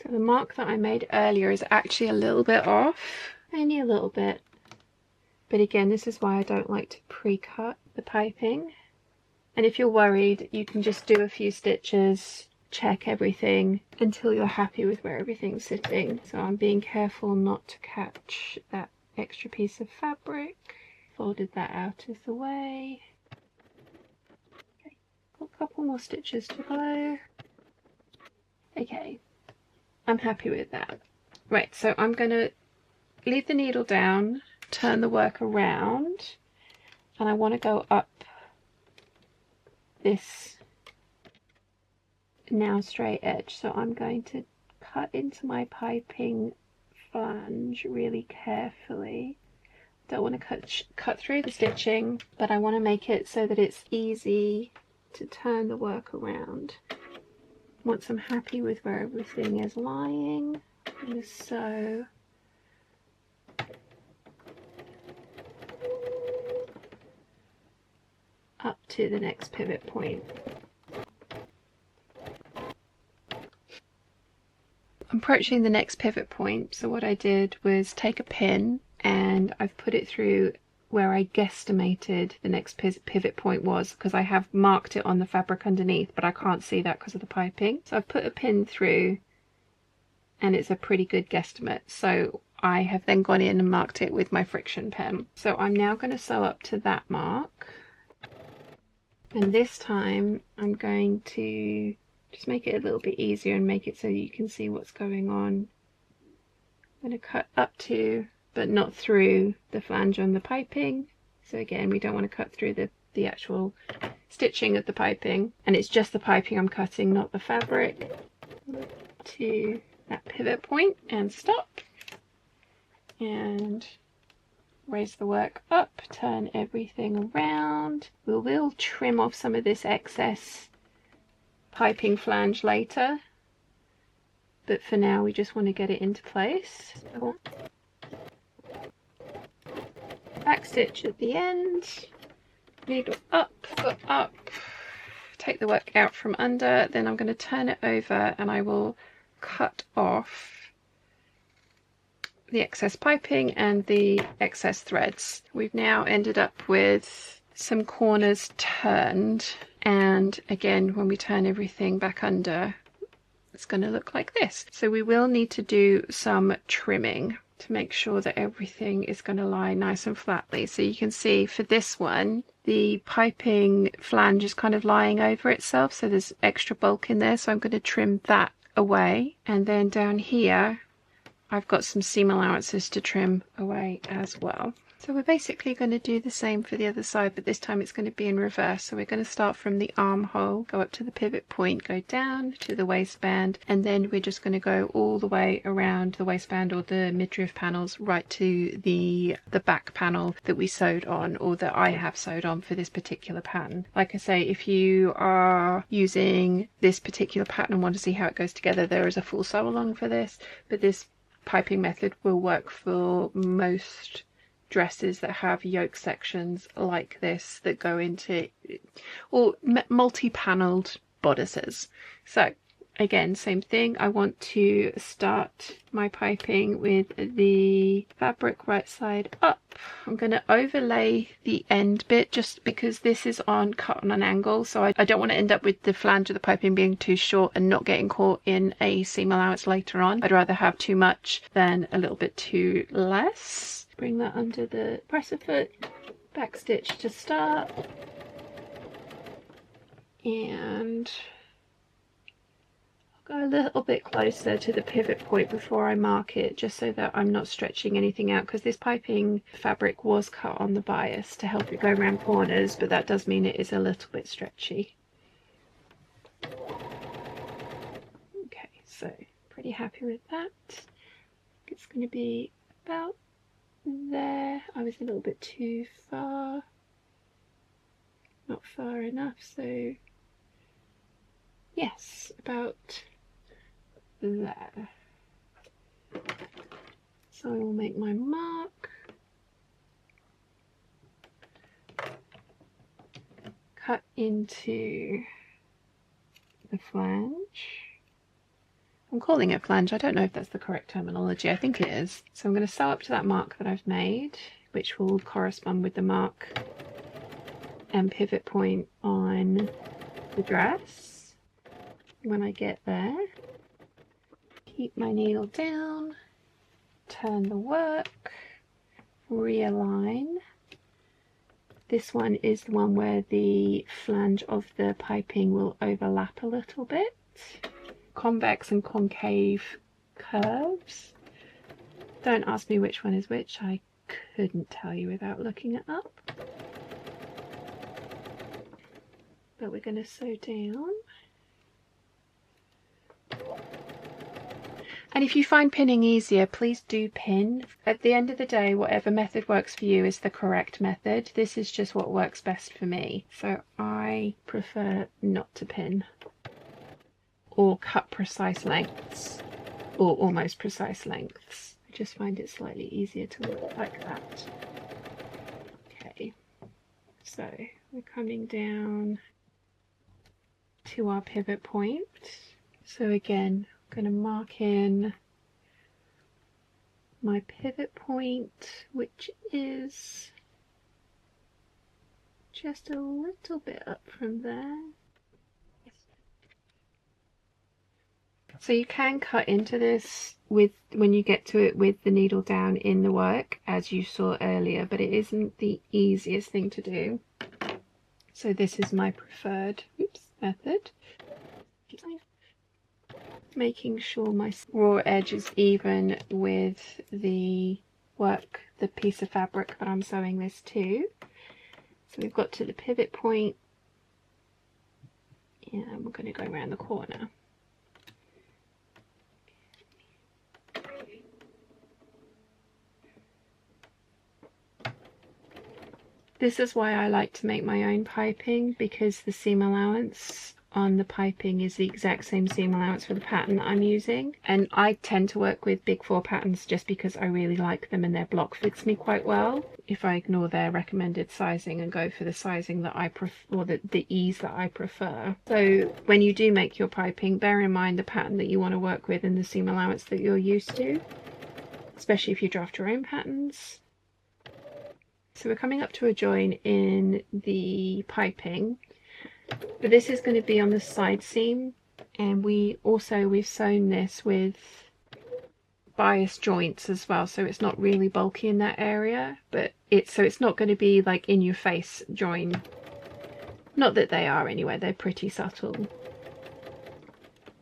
So the mark that I made earlier is actually a little bit off, only a little bit, but again, this is why I don't like to pre-cut the piping. And if you're worried, you can just do a few stitches, check everything until you're happy with where everything's sitting. So I'm being careful not to catch that extra piece of fabric. Folded that out of the way. Okay, got a couple more stitches to go. Okay, I'm happy with that. Right, so I'm going to leave the needle down, turn the work around, and I want to go up this now straight edge. So I'm going to cut into my piping flange really carefully. Don't want to cut through the stitching, but I want to make it so that it's easy to turn the work around. Once I'm happy with where everything is lying, I'm going to sew up to the next pivot point. I'm approaching the next pivot point, so what I did was take a pin and I've put it through where I guesstimated the next pivot point was, because I have marked it on the fabric underneath, but I can't see that because of the piping. So I've put a pin through and it's a pretty good guesstimate. So I have then gone in and marked it with my friction pen. So I'm now going to sew up to that mark. And this time I'm going to just make it a little bit easier and make it so you can see what's going on. I'm going to cut up to, but not through, the flange on the piping. So again, we don't want to cut through the actual stitching of the piping. And it's just the piping I'm cutting, not the fabric. To that pivot point and stop. And raise the work up, turn everything around. We will trim off some of this excess piping flange later, but for now we just want to get it into place. Back stitch at the end, needle up, foot up, take the work out from under, then I'm going to turn it over and I will cut off the excess piping and the excess threads. We've now ended up with some corners turned, and again when we turn everything back under it's going to look like this. So we will need to do some trimming to make sure that everything is going to lie nice and flatly. So you can see for this one the piping flange is kind of lying over itself, so there's extra bulk in there, so I'm going to trim that away. And then down here I've got some seam allowances to trim away as well. So we're basically going to do the same for the other side, but this time it's going to be in reverse. So we're going to start from the armhole, go up to the pivot point, go down to the waistband, and then we're just going to go all the way around the waistband or the midriff panels right to the back panel that we sewed on, or that I have sewed on for this particular pattern. Like I say, if you are using this particular pattern and want to see how it goes together, there is a full sew along for this, but this piping method will work for most dresses that have yoke sections like this that go into, or multi-paneled bodices. So again, same thing, I want to start my piping with the fabric right side up. I'm going to overlay the end bit just because this is cut on an angle, so I don't want to end up with the flange of the piping being too short and not getting caught in a seam allowance later on. I'd rather have too much than a little bit too less. Bring that under the presser foot, back stitch to start, and I'll go a little bit closer to the pivot point before I mark it, just so that I'm not stretching anything out, because this piping fabric was cut on the bias to help it go around corners, but that does mean it is a little bit stretchy. Okay, so pretty happy with that. It's going to be about there. I was a little bit too far, not far enough, so yes, about there. So I will make my mark, cut into the flange. I'm calling it flange, I don't know if that's the correct terminology, I think it is. So I'm going to sew up to that mark that I've made, which will correspond with the mark and pivot point on the dress. When I get there, keep my needle down, turn the work, realign. This one is the one where the flange of the piping will overlap a little bit. Convex and concave curves. Don't ask me which one is which, I couldn't tell you without looking it up. But we're going to sew down. And if you find pinning easier, please do pin. At the end of the day, whatever method works for you is the correct method. This is just what works best for me. So I prefer not to pin or cut precise lengths or almost precise lengths. I just find it slightly easier to look like that. Okay, so we're coming down to our pivot point. So again, I'm going to mark in my pivot point, which is just a little bit up from there. So you can cut into this with when you get to it with the needle down in the work, as you saw earlier, but it isn't the easiest thing to do. So this is my preferred method. Making sure my raw edge is even with the work, the piece of fabric that I'm sewing this to. So we've got to the pivot point, and we're going to go around the corner. This is why I like to make my own piping, because the seam allowance on the piping is the exact same seam allowance for the pattern that I'm using. And I tend to work with big 4 patterns just because I really like them and their block fits me quite well. If I ignore their recommended sizing and go for the sizing that I prefer, or the ease that I prefer. So when you do make your piping, bear in mind the pattern that you want to work with and the seam allowance that you're used to, especially if you draft your own patterns. So we're coming up to a join in the piping, but this is going to be on the side seam, and we've sewn this with bias joints as well, so it's not really bulky in that area, but it's not going to be like in your face join. Not that they are anyway, they're pretty subtle.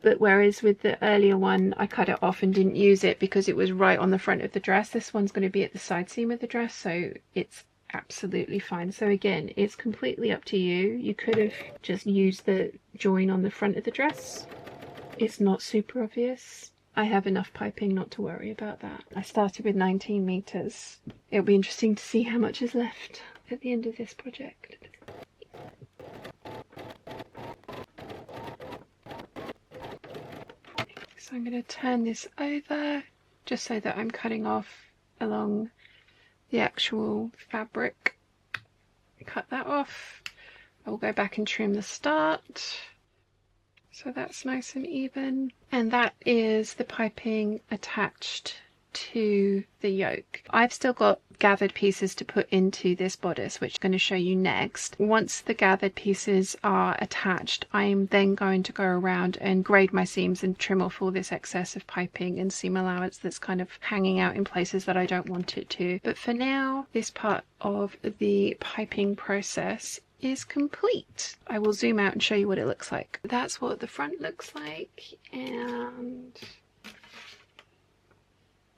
But whereas with the earlier one I cut it off and didn't use it because it was right on the front of the dress, this one's going to be at the side seam of the dress, so it's absolutely fine. So again, it's completely up to you. You could have just used the join on the front of the dress. It's not super obvious. I have enough piping not to worry about that. I started with 19 meters. It'll be interesting to see how much is left at the end of this project. So I'm going to turn this over just so that I'm cutting off along the actual fabric. Cut that off. I will go back and trim the start so that's nice and even, and that is the piping attached to the yoke. I've still got gathered pieces to put into this bodice, which I'm going to show you next. Once the gathered pieces are attached, I'm then going to go around and grade my seams and trim off all this excess of piping and seam allowance that's kind of hanging out in places that I don't want it to. But for now, this part of the piping process is complete. I will zoom out and show you what it looks like. That's what the front looks like, and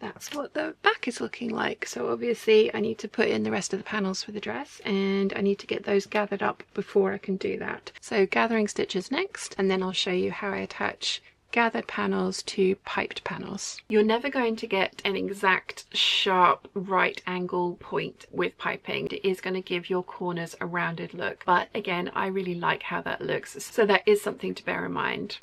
that's what the back is looking like. So obviously I need to put in the rest of the panels for the dress, and I need to get those gathered up before I can do that. So gathering stitches next, and then I'll show you how I attach gathered panels to piped panels. You're never going to get an exact sharp right angle point with piping. It is going to give your corners a rounded look, but again, I really like how that looks, so that is something to bear in mind.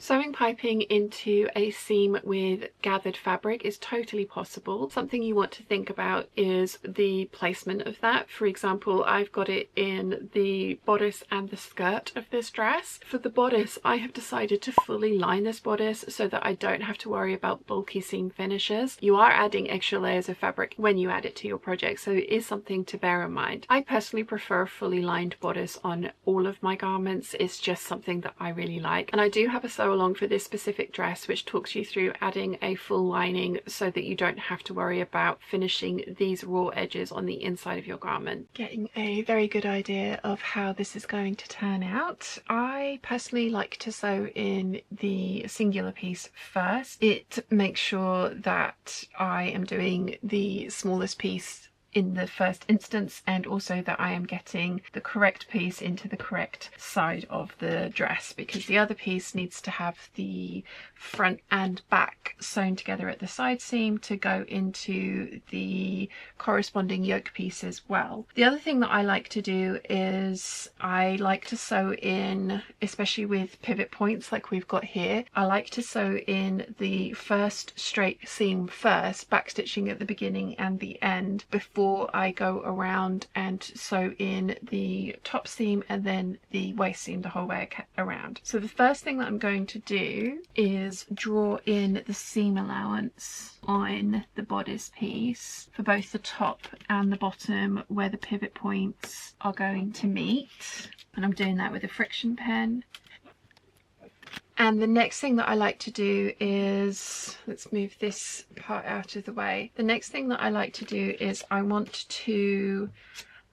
Sewing piping into a seam with gathered fabric is totally possible. Something you want to think about is the placement of that. For example, I've got it in the bodice and the skirt of this dress. For the bodice, I have decided to fully line this bodice so that I don't have to worry about bulky seam finishes. You are adding extra layers of fabric when you add it to your project, so it is something to bear in mind. I personally prefer a fully lined bodice on all of my garments. It's just something that I really like, and I do have a sew along for this specific dress which talks you through adding a full lining so that you don't have to worry about finishing these raw edges on the inside of your garment. Getting a very good idea of how this is going to turn out. I personally like to sew in the singular piece first. It makes sure that I am doing the smallest piece in the first instance, and also that I am getting the correct piece into the correct side of the dress, because the other piece needs to have the front and back sewn together at the side seam to go into the corresponding yoke piece as well. The other thing that I like to do is I like to sew in, especially with pivot points like we've got here, I like to sew in the first straight seam first, backstitching at the beginning and the end before before I go around and sew in the top seam and then the waist seam the whole way around. So the first thing that I'm going to do is draw in the seam allowance on the bodice piece for both the top and the bottom where the pivot points are going to meet, and I'm doing that with a friction pen. And the next thing that I like to do is, let's move this part out of the way. The next thing that I like to do is I want to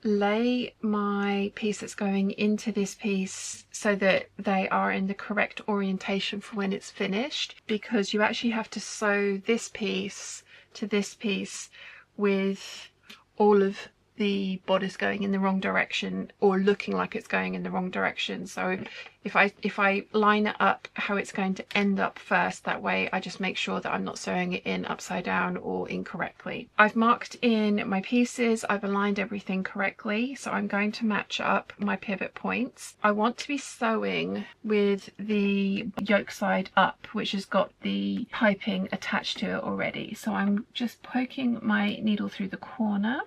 lay my piece that's going into this piece so that they are in the correct orientation for when it's finished, because you actually have to sew this piece to this piece with all of the bodice going in the wrong direction or looking like it's going in the wrong direction. So if I line it up how it's going to end up first, that way I just make sure that I'm not sewing it in upside down or incorrectly. I've marked in my pieces, I've aligned everything correctly, so I'm going to match up my pivot points. I want to be sewing with the yoke side up, which has got the piping attached to it already. So I'm just poking my needle through the corner,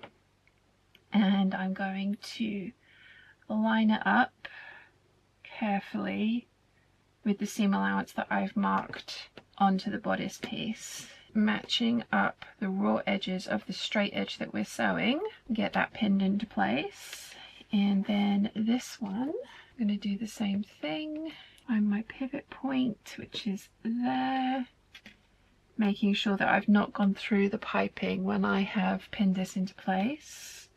and I'm going to line it up carefully with the seam allowance that I've marked onto the bodice piece, matching up the raw edges of the straight edge that we're sewing, get that pinned into place. And then this one, I'm going to do the same thing. Find my pivot point, which is there, making sure that I've not gone through the piping when I have pinned this into place,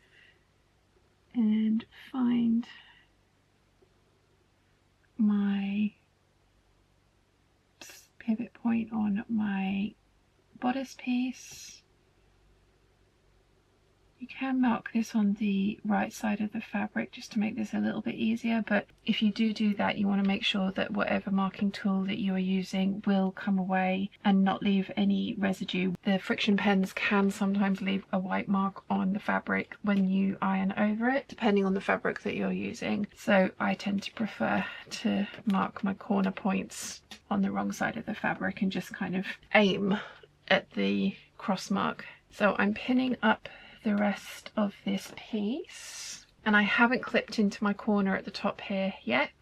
and find my pivot point on my bodice piece. You can mark this on the right side of the fabric just to make this a little bit easier, but if you do that, you want to make sure that whatever marking tool that you are using will come away and not leave any residue. The friction pens can sometimes leave a white mark on the fabric when you iron over it, depending on the fabric that you're using. So I tend to prefer to mark my corner points on the wrong side of the fabric and just kind of aim at the cross mark. So I'm pinning up the rest of this piece, and I haven't clipped into my corner at the top here yet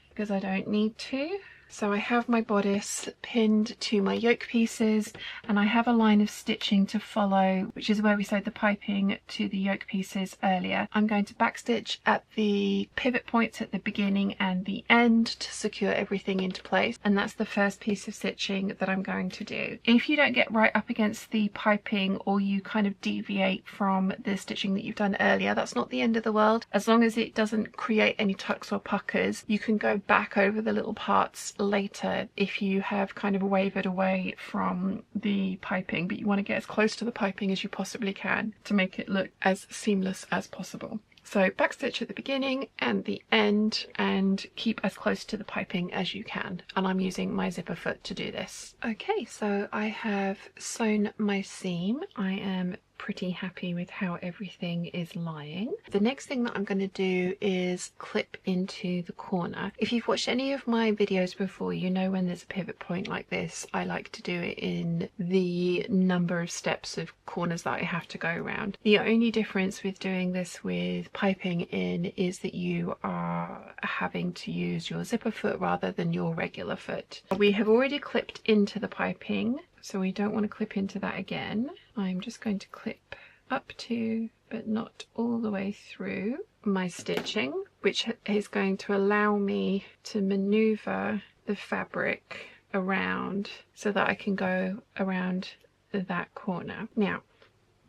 because I don't need to. So I have my bodice pinned to my yoke pieces, and I have a line of stitching to follow, which is where we sewed the piping to the yoke pieces earlier. I'm going to backstitch at the pivot points at the beginning and the end to secure everything into place, and that's the first piece of stitching that I'm going to do. If you don't get right up against the piping, or you kind of deviate from the stitching that you've done earlier, that's not the end of the world. As long as it doesn't create any tucks or puckers, you can go back over the little parts later if you have kind of wavered away from the piping, but you want to get as close to the piping as you possibly can to make it look as seamless as possible. So backstitch at the beginning and the end, and keep as close to the piping as you can, and I'm using my zipper foot to do this. Okay, so I have sewn my seam. I am pretty happy with how everything is lying. The next thing that I'm going to do is clip into the corner. If you've watched any of my videos before, you know when there's a pivot point like this, I like to do it in the number of steps of corners that I have to go around. The only difference with doing this with piping in is that you are having to use your zipper foot rather than your regular foot. We have already clipped into the piping, so we don't want to clip into that again. I'm just going to clip up to, but not all the way through, my stitching, which is going to allow me to maneuver the fabric around so that I can go around that corner. Now,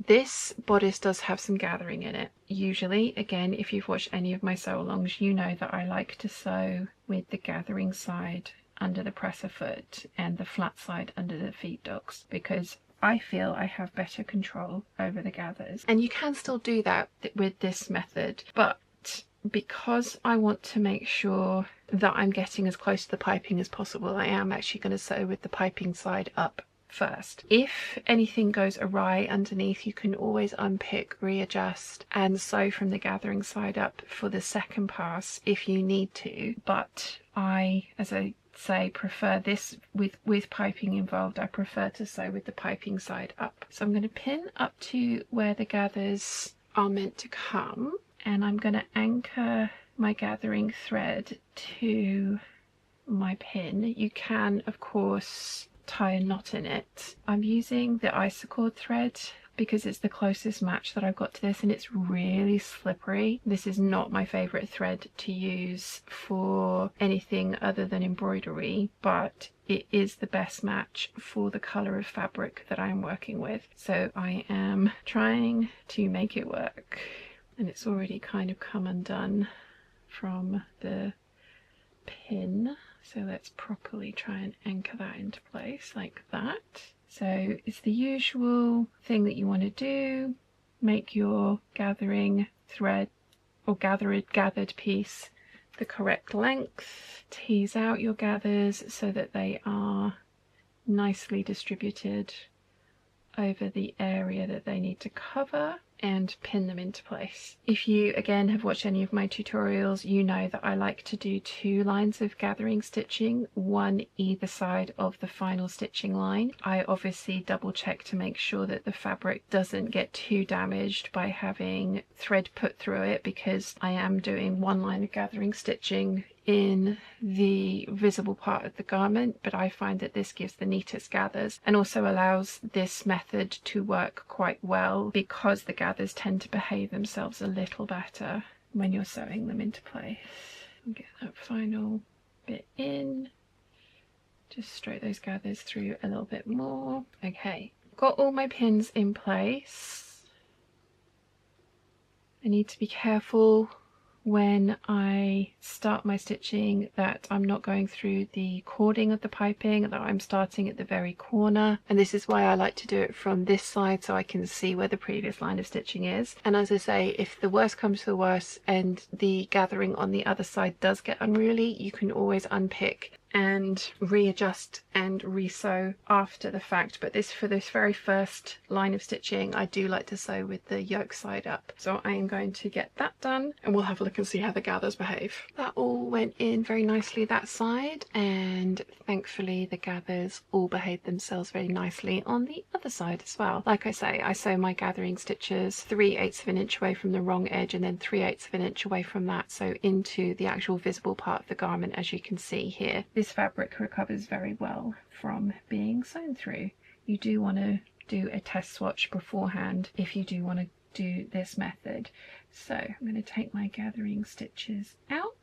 this bodice does have some gathering in it. Usually, again, if you've watched any of my sew alongs, you know that I like to sew with the gathering side under the presser foot and the flat side under the feed dogs, because I feel I have better control over the gathers. And you can still do that with this method, but because I want to make sure that I'm getting as close to the piping as possible, I am actually going to sew with the piping side up first. If anything goes awry underneath, you can always unpick, readjust, and sew from the gathering side up for the second pass if you need to. But I, as I say, prefer this with piping involved. I prefer to sew with the piping side up. So I'm going to pin up to where the gathers are meant to come, and I'm going to anchor my gathering thread to my pin. You can of course tie a knot in it. I'm using the Isacord thread because it's the closest match that I've got to this, and it's really slippery. This is not my favorite thread to use for anything other than embroidery, but it is the best match for the color of fabric that I'm working with. So I am trying to make it work, and it's already kind of come undone from the pin. So let's properly try and anchor that into place like that. So it's the usual thing that you want to do. Make your gathering thread or gathered piece the correct length. Tease out your gathers so that they are nicely distributed over the area that they need to cover, and pin them into place. If you again have watched any of my tutorials, you know that I like to do 2 lines of gathering stitching, one either side of the final stitching line. I obviously double check to make sure that the fabric doesn't get too damaged by having thread put through it, because I am doing 1 line of gathering stitching in the visible part of the garment, but I find that this gives the neatest gathers and also allows this method to work quite well because the gathers tend to behave themselves a little better when you're sewing them into place. Get that final bit in, just stroke those gathers through a little bit more. Okay, got all my pins in place. I need to be careful when I start my stitching that I'm not going through the cording of the piping, that I'm starting at the very corner, and this is why I like to do it from this side so I can see where the previous line of stitching is. And as I say, if the worst comes to the worst and the gathering on the other side does get unruly, you can always unpick and readjust and resew after the fact. But for this very first line of stitching, I do like to sew with the yoke side up. So I am going to get that done and we'll have a look and see how the gathers behave. That all went in very nicely that side, and thankfully the gathers all behaved themselves very nicely on the other side as well. Like I say, I sew my gathering stitches 3/8 of an inch away from the wrong edge and then 3/8 of an inch away from that, so into the actual visible part of the garment, as you can see here. This fabric recovers very well from being sewn through. You do want to do a test swatch beforehand if you do want to do this method. So I'm going to take my gathering stitches out.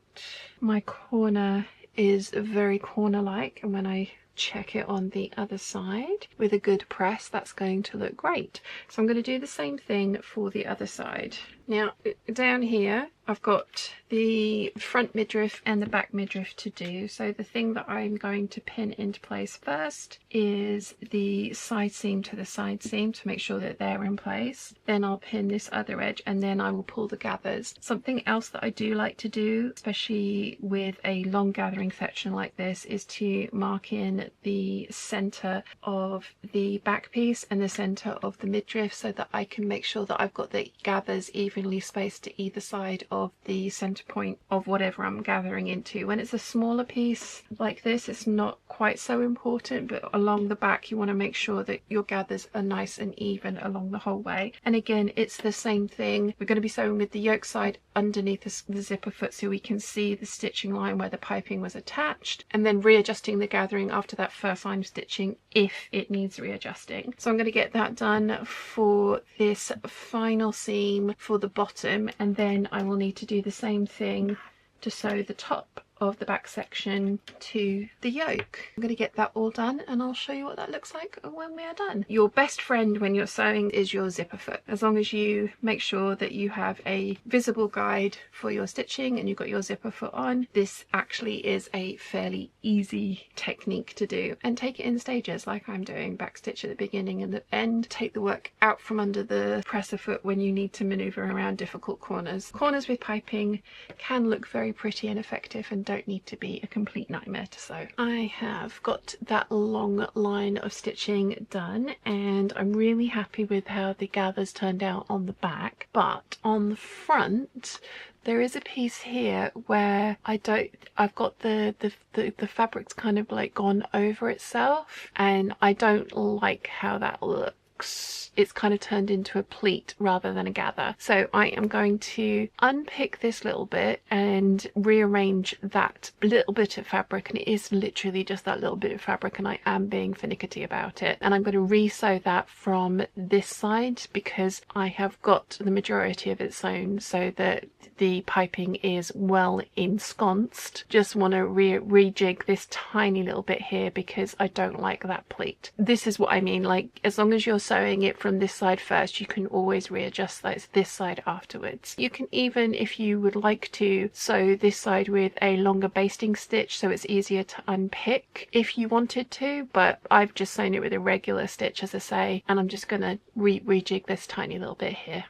My corner is very corner-like, and when I check it on the other side with a good press, that's going to look great. So I'm going to do the same thing for the other side. Now down here I've got the front midriff and the back midriff to do. So the thing that I'm going to pin into place first is the side seam to the side seam to make sure that they're in place. Then I'll pin this other edge and then I will pull the gathers. Something else that I do like to do, especially with a long gathering section like this, is to mark in the center of the back piece and the center of the midriff so that I can make sure that I've got the gathers evenly spaced to either side of the center point of whatever I'm gathering into. When it's a smaller piece like this, it's not quite so important, but along the back you want to make sure that your gathers are nice and even along the whole way. And again, it's the same thing. We're going to be sewing with the yoke side underneath the zipper foot so we can see the stitching line where the piping was attached, and then readjusting the gathering after that first line of stitching if it needs readjusting. So I'm going to get that done for this final seam for the bottom, and then I will need to do the same thing to sew the top of the back section to the yoke. I'm going to get that all done and I'll show you what that looks like when we are done. Your best friend when you're sewing is your zipper foot. As long as you make sure that you have a visible guide for your stitching and you've got your zipper foot on, this actually is a fairly easy technique to do. And take it in stages like I'm doing. Back stitch at the beginning and the end. Take the work out from under the presser foot when you need to maneuver around difficult corners. Corners with piping can look very pretty and effective and don't need to be a complete nightmare to sew. I have got that long line of stitching done and I'm really happy with how the gathers turned out on the back, but on the front there is a piece here where I've got the fabric's kind of like gone over itself and I don't like how that looks. looks, it's kind of turned into a pleat rather than a gather. So I am going to unpick this little bit and rearrange that little bit of fabric, and it is literally just that little bit of fabric, and I am being finicky about it. And I'm going to re-sew that from this side because I have got the majority of it sewn so that the piping is well ensconced. Just want to rejig this tiny little bit here because I don't like that pleat. This is what I mean, like as long as you're sewing it from this side first, you can always readjust this side afterwards. You can even, if you would like to, sew this side with a longer basting stitch so it's easier to unpick if you wanted to, but I've just sewn it with a regular stitch, as I say, and I'm just going to rejig this tiny little bit here.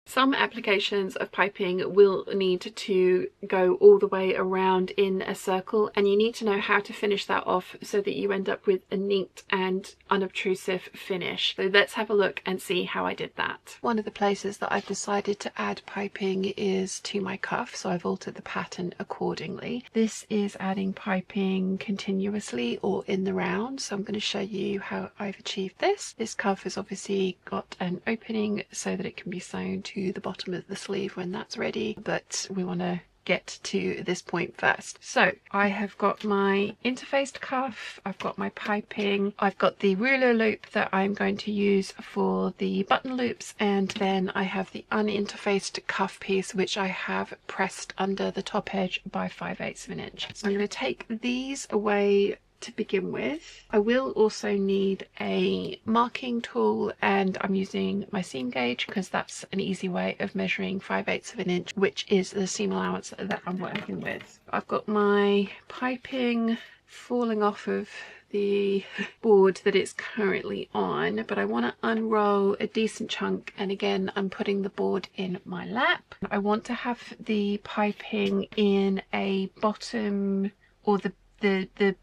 Some applications of piping will need to go all the way around in a circle, and you need to know how to finish that off so that you end up with a neat and unobtrusive finish. So let's have a look and see how I did that. One of the places that I've decided to add piping is to my cuff, so I've altered the pattern accordingly. This is adding piping continuously or in the round, so I'm going to show you how I've achieved this. This cuff has obviously got an opening so that it can be sewn to the bottom of the sleeve when that's ready, but we want to get to this point first. So I have got my interfaced cuff, I've got my piping, I've got the ruler loop that I'm going to use for the button loops, and then I have the uninterfaced cuff piece which I have pressed under the top edge by 5/8 of an inch. So I'm going to take these away to begin with. I will also need a marking tool, and I'm using my seam gauge because that's an easy way of measuring 5/8 of an inch, which is the seam allowance that I'm working with. I've got my piping falling off of the board that it's currently on, but I want to unroll a decent chunk, and again I'm putting the board in my lap. I want to have the piping in a bottom, or the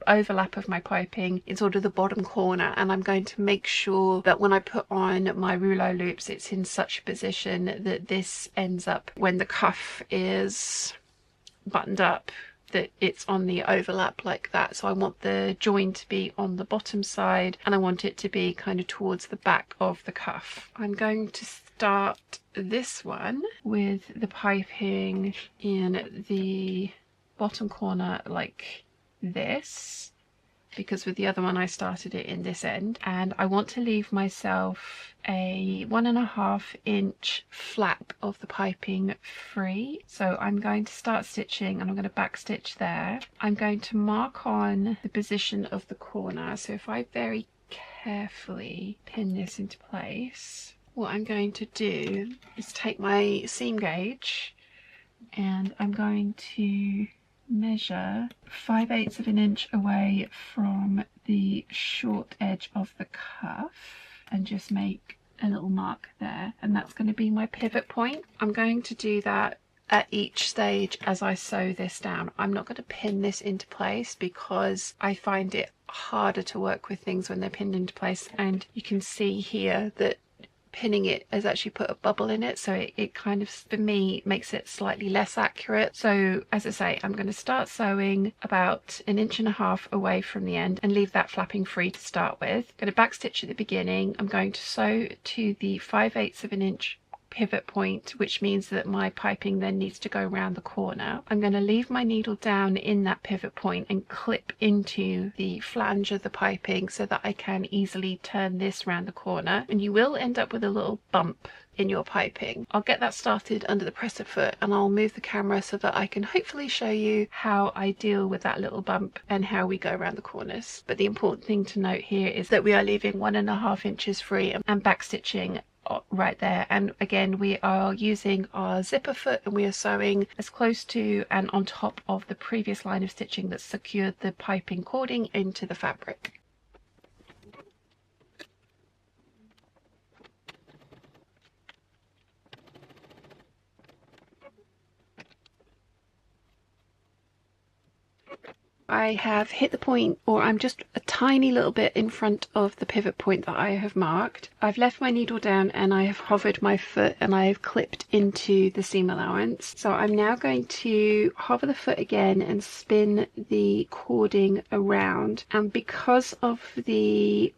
overlap of my piping in sort of the bottom corner, and I'm going to make sure that when I put on my rouleau loops it's in such a position that this ends up, when the cuff is buttoned up, that it's on the overlap like that. So I want the join to be on the bottom side, and I want it to be kind of towards the back of the cuff. I'm going to start this one with the piping in the bottom corner like this, because with the other one I started it in this end, and I want to leave myself a 1.5 inch flap of the piping free. So I'm going to start stitching and I'm going to back stitch there. I'm going to mark on the position of the corner, so if I very carefully pin this into place, what I'm going to do is take my seam gauge and I'm going to measure 5/8 of an inch away from the short edge of the cuff and just make a little mark there, and that's going to be my pivot point. I'm going to do that at each stage as I sew this down. I'm not going to pin this into place because I find it harder to work with things when they're pinned into place, and you can see here that pinning it has actually put a bubble in it, so it kind of, for me, makes it slightly less accurate. So as I say, I'm going to start sewing about 1.5 inches away from the end and leave that flapping free to start with. I'm going to backstitch at the beginning. I'm going to sew to the 5/8 of an inch pivot point, which means that my piping then needs to go around the corner. I'm going to leave my needle down in that pivot point and clip into the flange of the piping so that I can easily turn this around the corner, and you will end up with a little bump in your piping. I'll get that started under the presser foot and I'll move the camera so that I can hopefully show you how I deal with that little bump and how we go around the corners. But the important thing to note here is that we are leaving 1.5 inches free and backstitching right there. And again, we are using our zipper foot and we are sewing as close to and on top of the previous line of stitching that secured the piping cording into the fabric. I have hit the point, or I'm just a tiny little bit in front of the pivot point that I have marked. I've left my needle down and I have hovered my foot and I have clipped into the seam allowance. So I'm now going to hover the foot again and spin the cording around, and because of the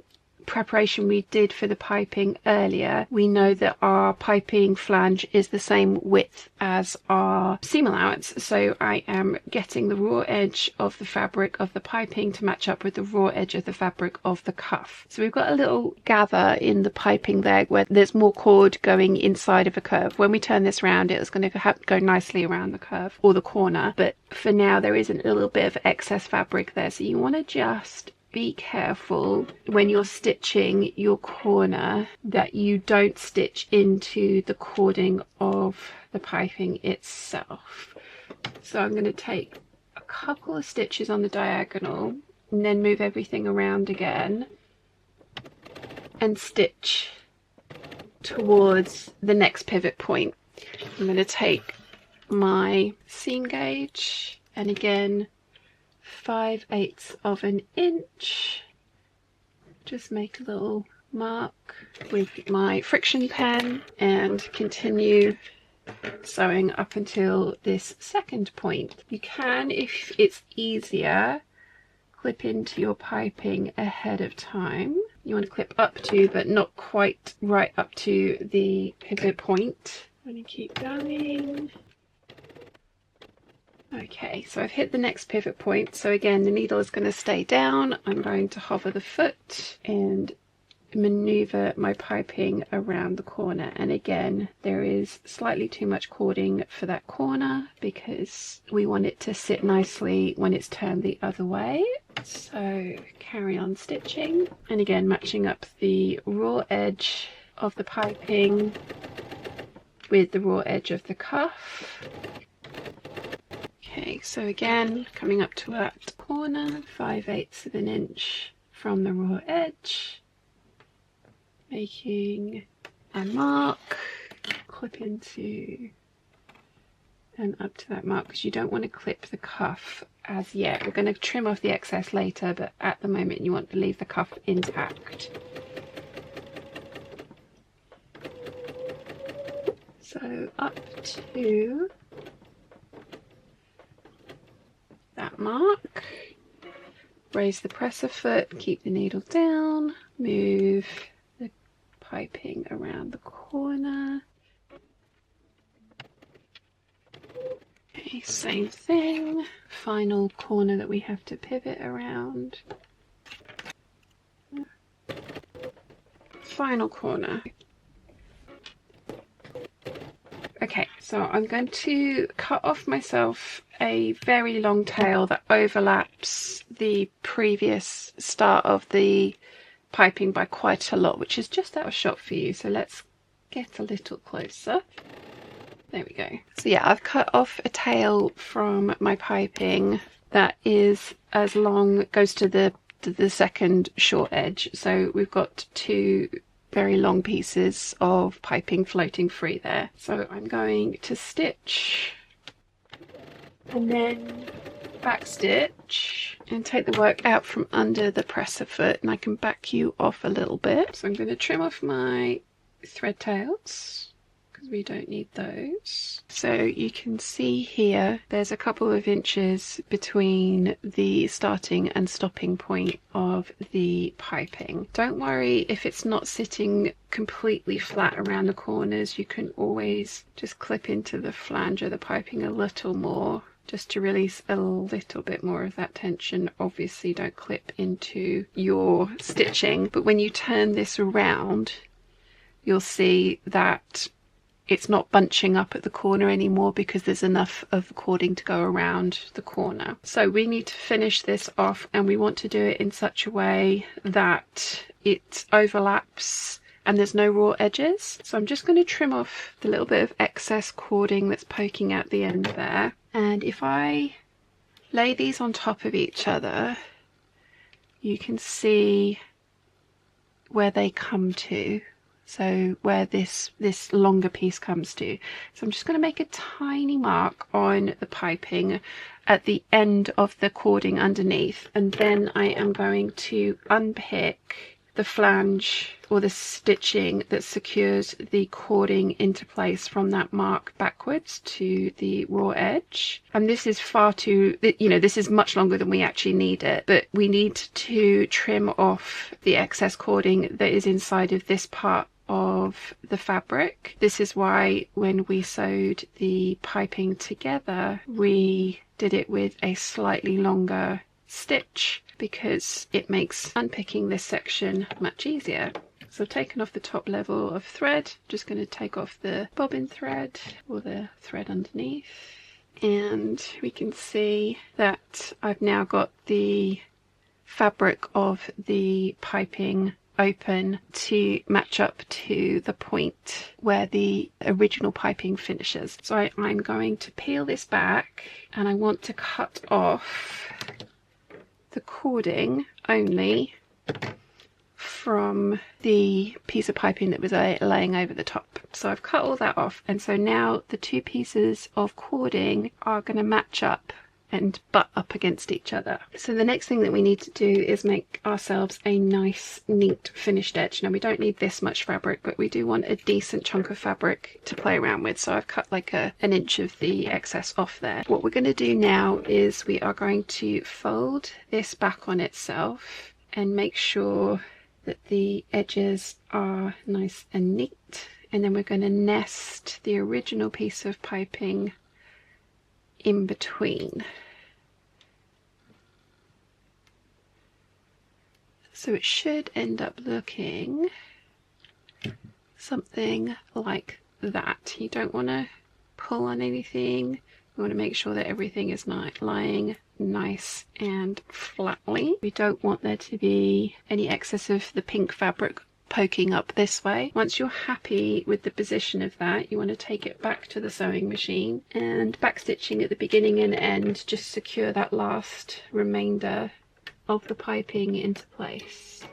preparation we did for the piping earlier, we know that our piping flange is the same width as our seam allowance. So I am getting the raw edge of the fabric of the piping to match up with the raw edge of the fabric of the cuff. So we've got a little gather in the piping there where there's more cord going inside of a curve. When we turn this round, it's going to go nicely around the curve or the corner, but for now there is a little bit of excess fabric there, so you want to just be careful when you're stitching your corner that you don't stitch into the cording of the piping itself. So I'm going to take a couple of stitches on the diagonal and then move everything around again and stitch towards the next pivot point. I'm going to take my seam gauge and again 5/8 of an inch, just make a little mark with my friction pen and continue sewing up until this second point. You can, if it's easier, clip into your piping ahead of time. You want to clip up to, but not quite right up to the pivot point. I'm going to keep going. Okay, so I've hit the next pivot point. So again, the needle is going to stay down. I'm going to hover the foot and maneuver my piping around the corner. And again, there is slightly too much cording for that corner because we want it to sit nicely when it's turned the other way. So carry on stitching. And again, matching up the raw edge of the piping with the raw edge of the cuff. Okay, so again, coming up to that corner, 5/8 of an inch from the raw edge, making a mark, clip into and up to that mark because you don't want to clip the cuff as yet. We're going to trim off the excess later, but at the moment you want to leave the cuff intact. So up to that mark, raise the presser foot, keep the needle down, move the piping around the corner. Okay, same thing, final corner that we have to pivot around. Final corner. Okay, so I'm going to cut off myself a very long tail that overlaps the previous start of the piping by quite a lot, which is just out of shot for you. So let's get a little closer. There we go. So yeah, I've cut off a tail from my piping that is as long, goes to the second short edge. So we've got two very long pieces of piping floating free there. So I'm going to stitch and then back stitch and take the work out from under the presser foot, and I can back you off a little bit. So I'm going to trim off my thread tails because we don't need those. So you can see here there's a couple of inches between the starting and stopping point of the piping. Don't worry if it's not sitting completely flat around the corners. You can always just clip into the flange of the piping a little more just to release a little bit more of that tension. Obviously don't clip into your stitching, but when you turn this around you'll see that it's not bunching up at the corner anymore because there's enough of the cording to go around the corner. So we need to finish this off, and we want to do it in such a way that it overlaps and there's no raw edges. So I'm just going to trim off the little bit of excess cording that's poking out the end there. And if I lay these on top of each other, you can see where they come to. so where this longer piece comes to. So I'm just going to make a tiny mark on the piping at the end of the cording underneath, and then I am going to unpick the flange or the stitching that secures the cording into place from that mark backwards to the raw edge. And this is far too, you know, this is much longer than we actually need it, but we need to trim off the excess cording that is inside of this part of the fabric. This is why when we sewed the piping together, we did it with a slightly longer stitch, because it makes unpicking this section much easier. So I've taken off the top level of thread, just going to take off the bobbin thread or the thread underneath, and we can see that I've now got the fabric of the piping open to match up to the point where the original piping finishes. So I'm going to peel this back, and I want to cut off the cording only from the piece of piping that was laying over the top. So I've cut all that off, and so now the two pieces of cording are going to match up and butt up against each other. So the next thing that we need to do is make ourselves a nice neat finished edge. Now we don't need this much fabric, but we do want a decent chunk of fabric to play around with, so I've cut like an inch of the excess off there. What we're going to do now is we are going to fold this back on itself and make sure that the edges are nice and neat, and then we're going to nest the original piece of piping in between. So it should end up looking something like that. You don't want to pull on anything. You want to make sure that everything is not lying nice and flatly. We don't want there to be any excess of the pink fabric poking up this way. Once you're happy with the position of that, you want to take it back to the sewing machine, and backstitching at the beginning and end, just secure that last remainder of the piping into place.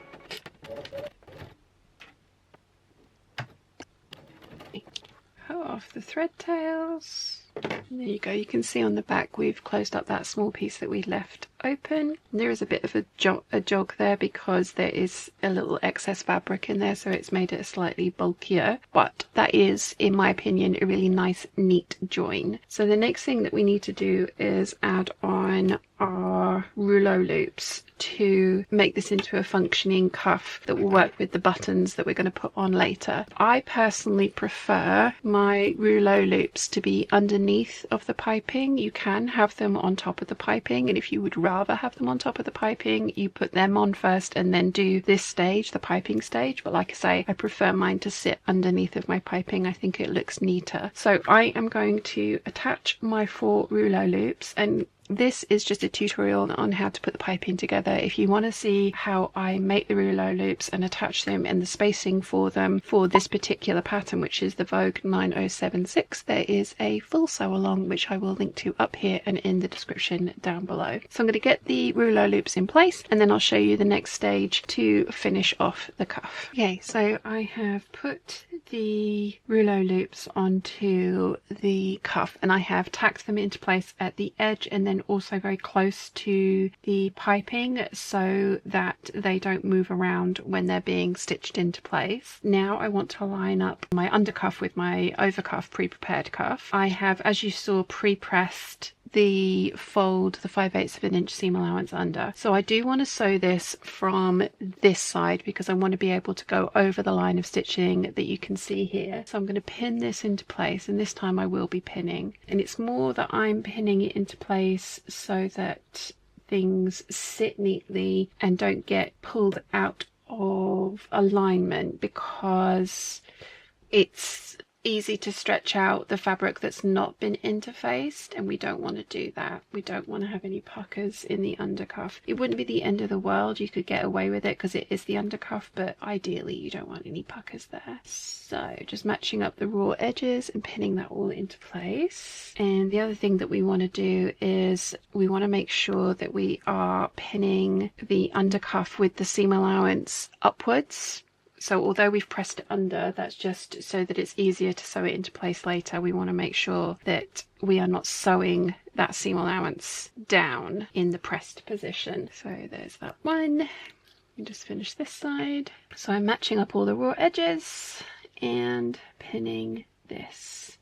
Cut off the thread tails. And there you go. You can see on the back we've closed up that small piece that we left open. There is a bit of a jog there because there is a little excess fabric in there, so it's made it slightly bulkier, but that is, in my opinion, a really nice neat join. So the next thing that we need to do is add on our rouleau loops to make this into a functioning cuff that will work with the buttons that we're going to put on later. I personally prefer my rouleau loops to be underneath of the piping. You can have them on top of the piping, and if you would rather have them on top of the piping, you put them on first and then do this stage, the piping stage. But like I say, I prefer mine to sit underneath of my piping. I think it looks neater. So I am going to attach my 4 rouleau loops, and this is just a tutorial on how to put the piping together. If you want to see how I make the rouleau loops and attach them and the spacing for them for this particular pattern, which is the Vogue 9076, there is a full sew along which I will link to up here and in the description down below. So I'm going to get the rouleau loops in place, and then I'll show you the next stage to finish off the cuff. Okay, so I have put the rouleau loops onto the cuff, and I have tacked them into place at the edge and then also very close to the piping so that they don't move around when they're being stitched into place. Now I want to line up my undercuff with my overcuff pre-prepared cuff. I have, as you saw, pre-pressed the fold, the 5/8 of an inch seam allowance under. So I do want to sew this from this side because I want to be able to go over the line of stitching that you can see here. So I'm going to pin this into place, and this time I will be pinning. And it's more that I'm pinning it into place so that things sit neatly and don't get pulled out of alignment, because it's easy to stretch out the fabric that's not been interfaced, and we don't want to do that. We don't want to have any puckers in the undercuff. It wouldn't be the end of the world. You could get away with it because it is the undercuff, but ideally you don't want any puckers there. So just matching up the raw edges and pinning that all into place. And the other thing that we want to do is we want to make sure that we are pinning the undercuff with the seam allowance upwards, So although we've pressed it under, that's just so that it's easier to sew it into place later. We want to make sure that we are not sewing that seam allowance down in the pressed position. So there's that one. And just finish this side. So I'm matching up all the raw edges and pinning this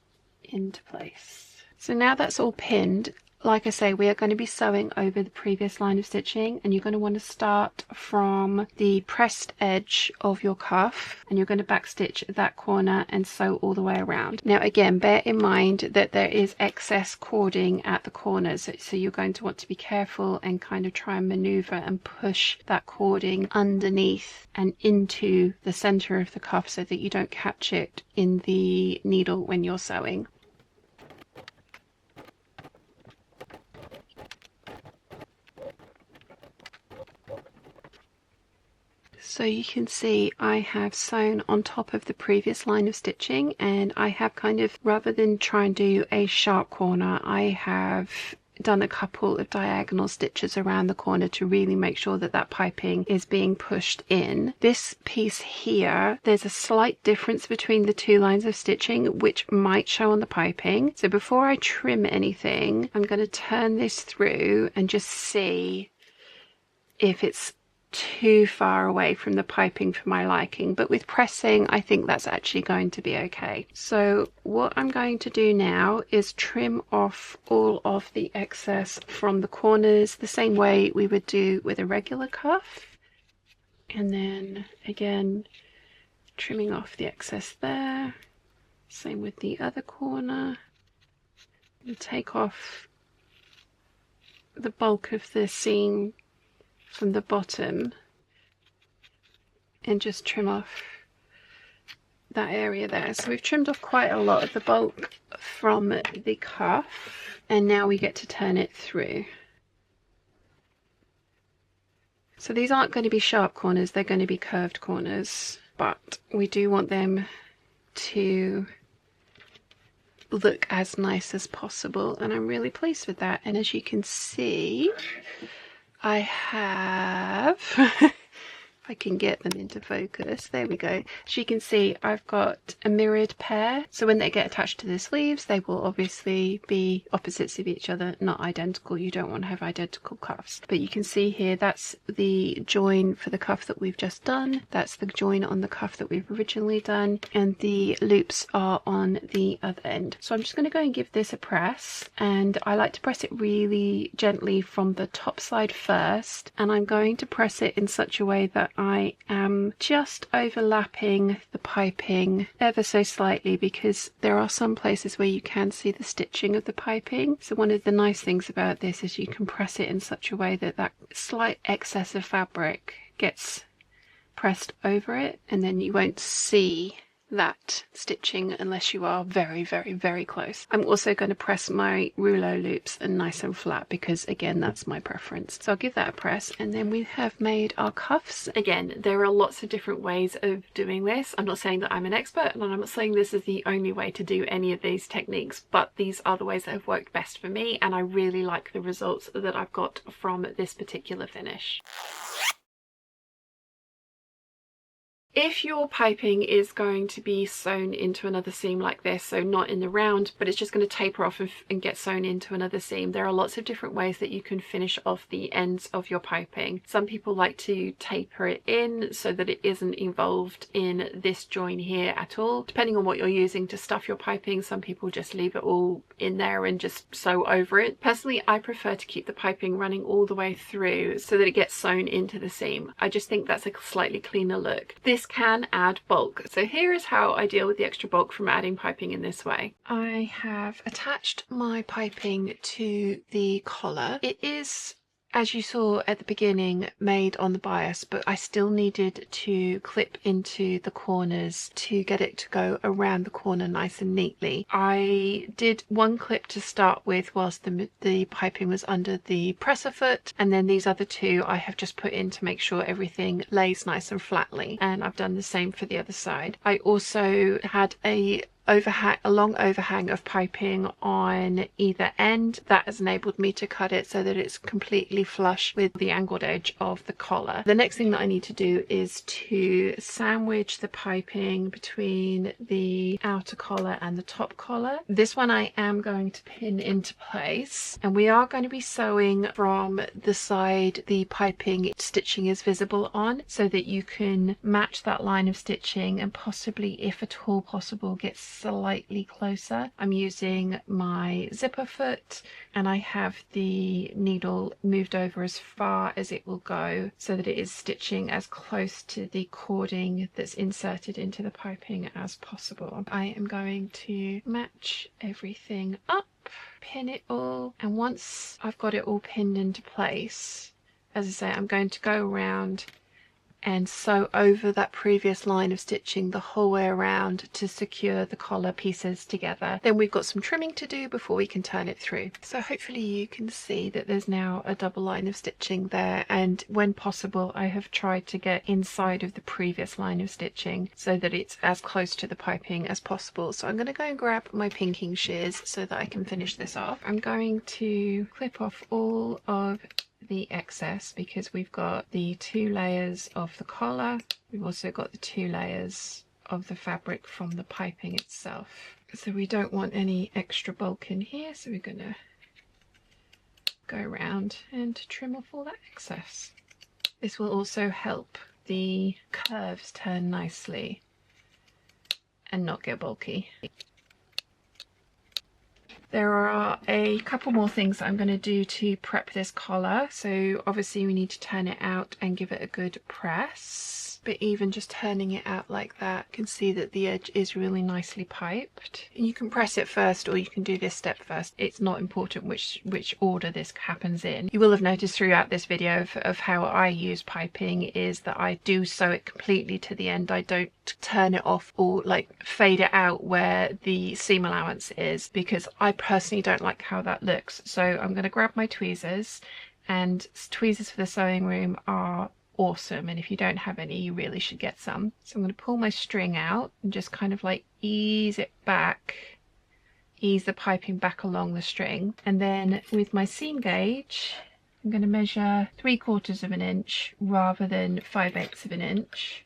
into place. So now that's all pinned, like I say, we are going to be sewing over the previous line of stitching, and you're going to want to start from the pressed edge of your cuff, and you're going to backstitch that corner and sew all the way around. Now again, bear in mind that there is excess cording at the corners, so you're going to want to be careful and kind of try and maneuver and push that cording underneath and into the center of the cuff so that you don't catch it in the needle when you're sewing. So you can see I have sewn on top of the previous line of stitching, and I have kind of, rather than try and do a sharp corner, I have done a couple of diagonal stitches around the corner to really make sure that that piping is being pushed in. This piece here, there's a slight difference between the two lines of stitching which might show on the piping. So before I trim anything, I'm going to turn this through and just see if it's too far away from the piping for my liking, but with pressing I think that's actually going to be okay. So what I'm going to do now is trim off all of the excess from the corners the same way we would do with a regular cuff, and then again trimming off the excess there, same with the other corner, and take off the bulk of the seam from the bottom and just trim off that area there. So we've trimmed off quite a lot of the bulk from the cuff, and now we get to turn it through. So these aren't going to be sharp corners, they're going to be curved corners, but we do want them to look as nice as possible, and I'm really pleased with that. And as you can see, I have, if I can get them into focus, there we go. As you can see, I've got a mirrored pair, so when they get attached to the sleeves they will obviously be opposites of each other, not identical. You don't want to have identical cuffs, but you can see here that's the join for the cuff that we've just done, that's the join on the cuff that we've originally done, and the loops are on the other end. So I'm just going to go and give this a press, and I like to press it really gently from the top side first, and I'm going to press it in such a way that I am just overlapping the piping ever so slightly, because there are some places where you can see the stitching of the piping. So one of the nice things about this is you can press it in such a way that that slight excess of fabric gets pressed over it, and then you won't see that stitching unless you are very, very, very close. I'm also going to press my rouleau loops and nice and flat, because again that's my preference. So I'll give that a press, and then we have made our cuffs. Again, there are lots of different ways of doing this. I'm not saying that I'm an expert, and I'm not saying this is the only way to do any of these techniques, but these are the ways that have worked best for me, and I really like the results that I've got from this particular finish. If your piping is going to be sewn into another seam like this, so not in the round, but it's just going to taper off and get sewn into another seam, there are lots of different ways that you can finish off the ends of your piping. Some people like to taper it in so that it isn't involved in this join here at all. Depending on what you're using to stuff your piping, some people just leave it all in there and just sew over it. Personally, I prefer to keep the piping running all the way through so that it gets sewn into the seam. I just think that's a slightly cleaner look. This can add bulk. So here is how I deal with the extra bulk from adding piping in this way. I have attached my piping to the collar. It is, as you saw at the beginning, made on the bias, but I still needed to clip into the corners to get it to go around the corner nice and neatly. I did one clip to start with whilst the piping was under the presser foot, and then these other two I have just put in to make sure everything lays nice and flatly, and I've done the same for the other side. I also had a a long overhang of piping on either end. That has enabled me to cut it so that it's completely flush with the angled edge of the collar. The next thing that I need to do is to sandwich the piping between the outer collar and the top collar. This one I am going to pin into place, and we are going to be sewing from the side the piping stitching is visible on, so that you can match that line of stitching and possibly, if at all possible, get slightly closer. I'm using my zipper foot, and I have the needle moved over as far as it will go so that it is stitching as close to the cording that's inserted into the piping as possible. I am going to match everything up, pin it all, and once I've got it all pinned into place, as I say, I'm going to go around and sew over that previous line of stitching the whole way around to secure the collar pieces together. Then we've got some trimming to do before we can turn it through. So hopefully you can see that there's now a double line of stitching there, and when possible I have tried to get inside of the previous line of stitching so that it's as close to the piping as possible. So I'm going to go and grab my pinking shears so that I can finish this off. I'm going to clip off all of the excess because we've got the 2 layers of the collar, we've also got the 2 layers of the fabric from the piping itself, so we don't want any extra bulk in here, so we're gonna go around and trim off all that excess. This will also help the curves turn nicely and not get bulky. There are a couple more things that I'm going to do to prep this collar. So obviously we need to turn it out and give it a good press. But even just turning it out like that, you can see that the edge is really nicely piped. And you can press it first or you can do this step first. It's not important which order this happens in. You will have noticed throughout this video of how I use piping is that I do sew it completely to the end. I don't turn it off or like fade it out where the seam allowance is, because I personally don't like how that looks. So I'm going to grab my tweezers, and tweezers for the sewing room are awesome, and if you don't have any you really should get some. So I'm going to pull my string out and just kind of like ease it back, ease the piping back along the string, and then with my seam gauge I'm going to measure 3/4 of an inch rather than 5/8 of an inch,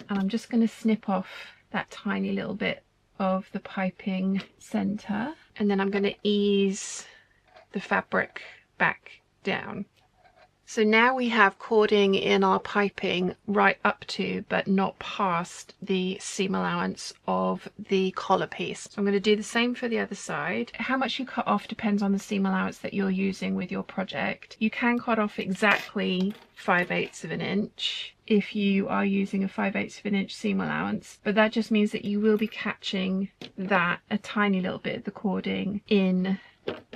and I'm just going to snip off that tiny little bit of the piping center, and then I'm going to ease the fabric back down. So now we have cording in our piping right up to but not past the seam allowance of the collar piece. So I'm going to do the same for the other side. How much you cut off depends on the seam allowance that you're using with your project. You can cut off exactly 5/8 of an inch if you are using a 5/8 of an inch seam allowance, but that just means that you will be catching that a tiny little bit of the cording in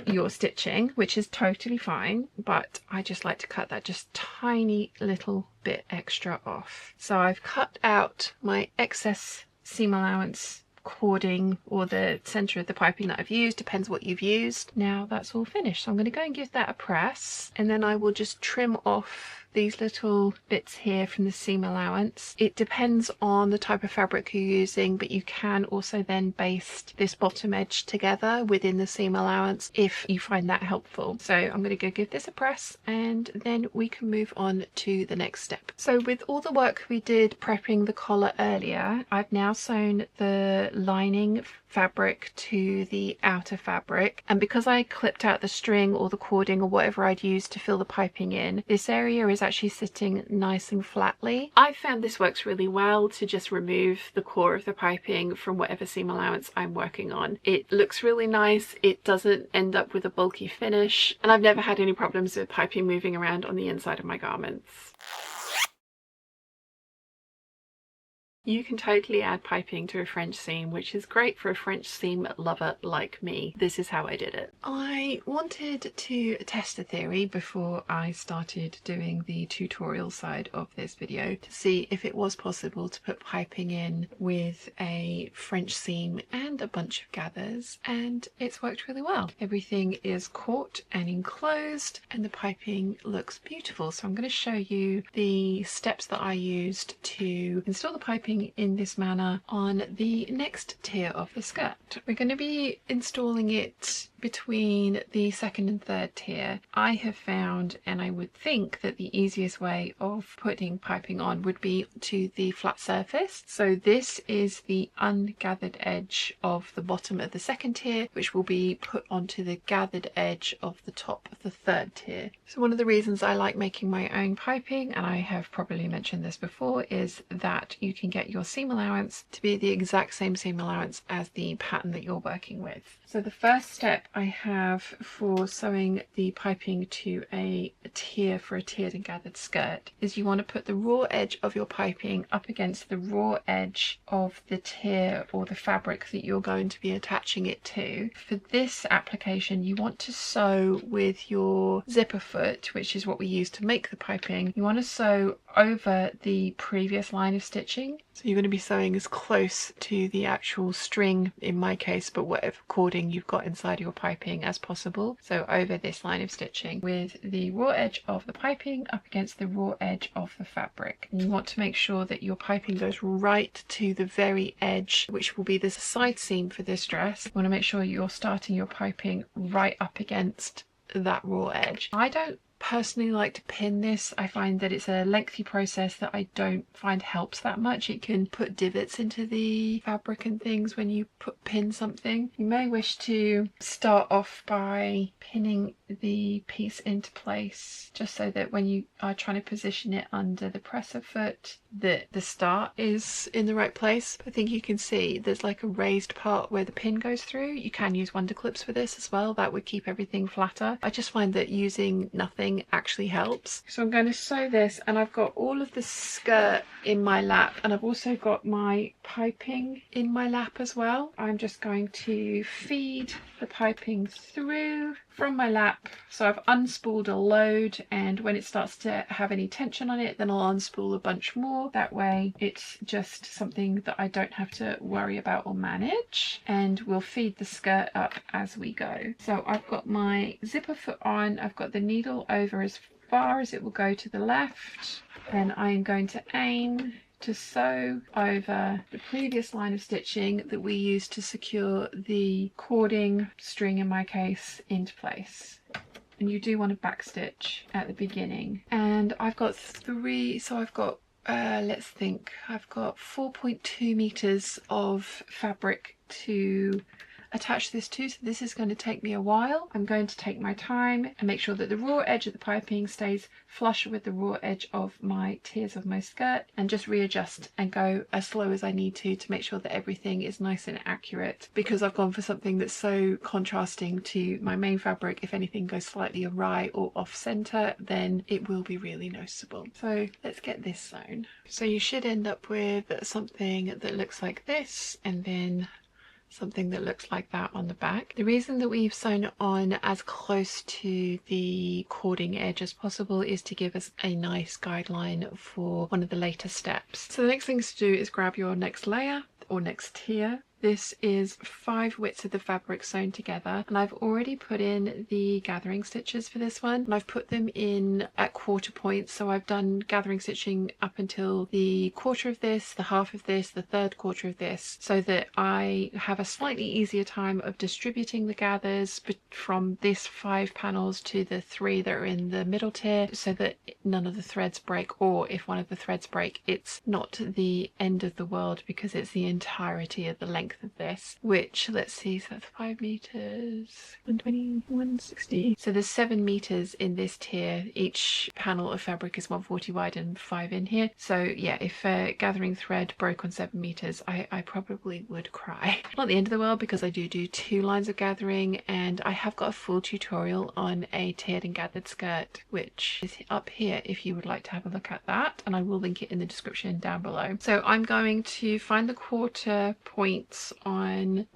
your stitching, which is totally fine, but I just like to cut that just tiny little bit extra off. So I've cut out my excess seam allowance cording, or the center of the piping that I've used, depends what you've used. Now that's all finished, so I'm going to go and give that a press, and then I will just trim off these little bits here from the seam allowance. It depends on the type of fabric you're using, but you can also then baste this bottom edge together within the seam allowance if you find that helpful. So I'm going to go give this a press, and then we can move on to the next step. So with all the work we did prepping the collar earlier, I've now sewn the lining fabric to the outer fabric, and because I clipped out the string or the cording or whatever I'd used to fill the piping in, this area is actually sitting nice and flatly. I found this works really well to just remove the core of the piping from whatever seam allowance I'm working on. It looks really nice, it doesn't end up with a bulky finish, and I've never had any problems with piping moving around on the inside of my garments. You can totally add piping to a French seam, which is great for a French seam lover like me. This is how I did it. I wanted to test a theory before I started doing the tutorial side of this video to see if it was possible to put piping in with a French seam and a bunch of gathers, and it's worked really well. Everything is caught and enclosed and the piping looks beautiful. So I'm going to show you the steps that I used to install the piping in this manner on the next tier of the skirt. We're going to be installing it between the second and third tier. I have found, and I would think, that the easiest way of putting piping on would be to the flat surface. So this is the ungathered edge of the bottom of the second tier, which will be put onto the gathered edge of the top of the third tier. So one of the reasons I like making my own piping, and I have probably mentioned this before, is that you can get your seam allowance to be the exact same seam allowance as the pattern that you're working with. So the first step I have for sewing the piping to a tier for a tiered and gathered skirt is you want to put the raw edge of your piping up against the raw edge of the tier or the fabric that you're going to be attaching it to. For this application, you want to sew with your zipper foot, which is what we use to make the piping. You want to sew over the previous line of stitching. So you're going to be sewing as close to the actual string, in my case, but whatever cording you've got inside your piping as possible. So over this line of stitching with the raw edge of the piping up against the raw edge of the fabric. And you want to make sure that your piping goes right to the very edge, which will be the side seam for this dress. You want to make sure you're starting your piping right up against that raw edge. I don't personally like to pin this. I find that it's a lengthy process that I don't find helps that much. It can put divots into the fabric and things when you pin something. You may wish to start off by pinning the piece into place, just so that when you are trying to position it under the presser foot, that the start is in the right place. I think you can see there's like a raised part where the pin goes through. You can use wonder clips for this as well. That would keep everything flatter. I just find that using nothing actually helps. So I'm going to sew this, and I've got all of the skirt in my lap, and I've also got my piping in my lap as well. I'm just going to feed the piping through from my lap. So I've unspooled a load, and when it starts to have any tension on it, then I'll unspool a bunch more. That way it's just something that I don't have to worry about or manage, and we'll feed the skirt up as we go. So I've got my zipper foot on, I've got the needle over as far as it will go to the left, and I'm going to aim to sew over the previous line of stitching that we used to secure the cording string, in my case, into place. And you do want to backstitch at the beginning. And I've got three, so I've got let's think, I've got 4.2 meters of fabric to attach this to, so this is going to take me a while. I'm going to take my time and make sure that the raw edge of the piping stays flush with the raw edge of my tiers of my skirt, and just readjust and go as slow as I need to make sure that everything is nice and accurate, because I've gone for something that's so contrasting to my main fabric. If anything goes slightly awry or off center, then it will be really noticeable. So let's get this sewn. So you should end up with something that looks like this, and then something that looks like that on the back. The reason that we've sewn on as close to the cording edge as possible is to give us a nice guideline for one of the later steps. So the next thing to do is grab your next layer or next tier. This is 5 widths of the fabric sewn together, and I've already put in the gathering stitches for this one, and I've put them in at quarter points. So I've done gathering stitching up until the quarter of this, the half of this, the third quarter of this, so that I have a slightly easier time of distributing the gathers from this 5 panels to the 3 that are in the middle tier, so that none of the threads break, or if one of the threads break, it's not the end of the world, because it's the entirety of the length of this, which, let's see, so that's 5 meters, 120, 160. So there's 7 meters in this tier. Each panel of fabric is 140 wide and 5 in here. So yeah, if a gathering thread broke on 7 meters, I probably would cry. Not the end of the world, because I do 2 lines of gathering, and I have got a full tutorial on a tiered and gathered skirt, which is up here if you would like to have a look at that, and I will link it in the description down below. So I'm going to find the quarter points on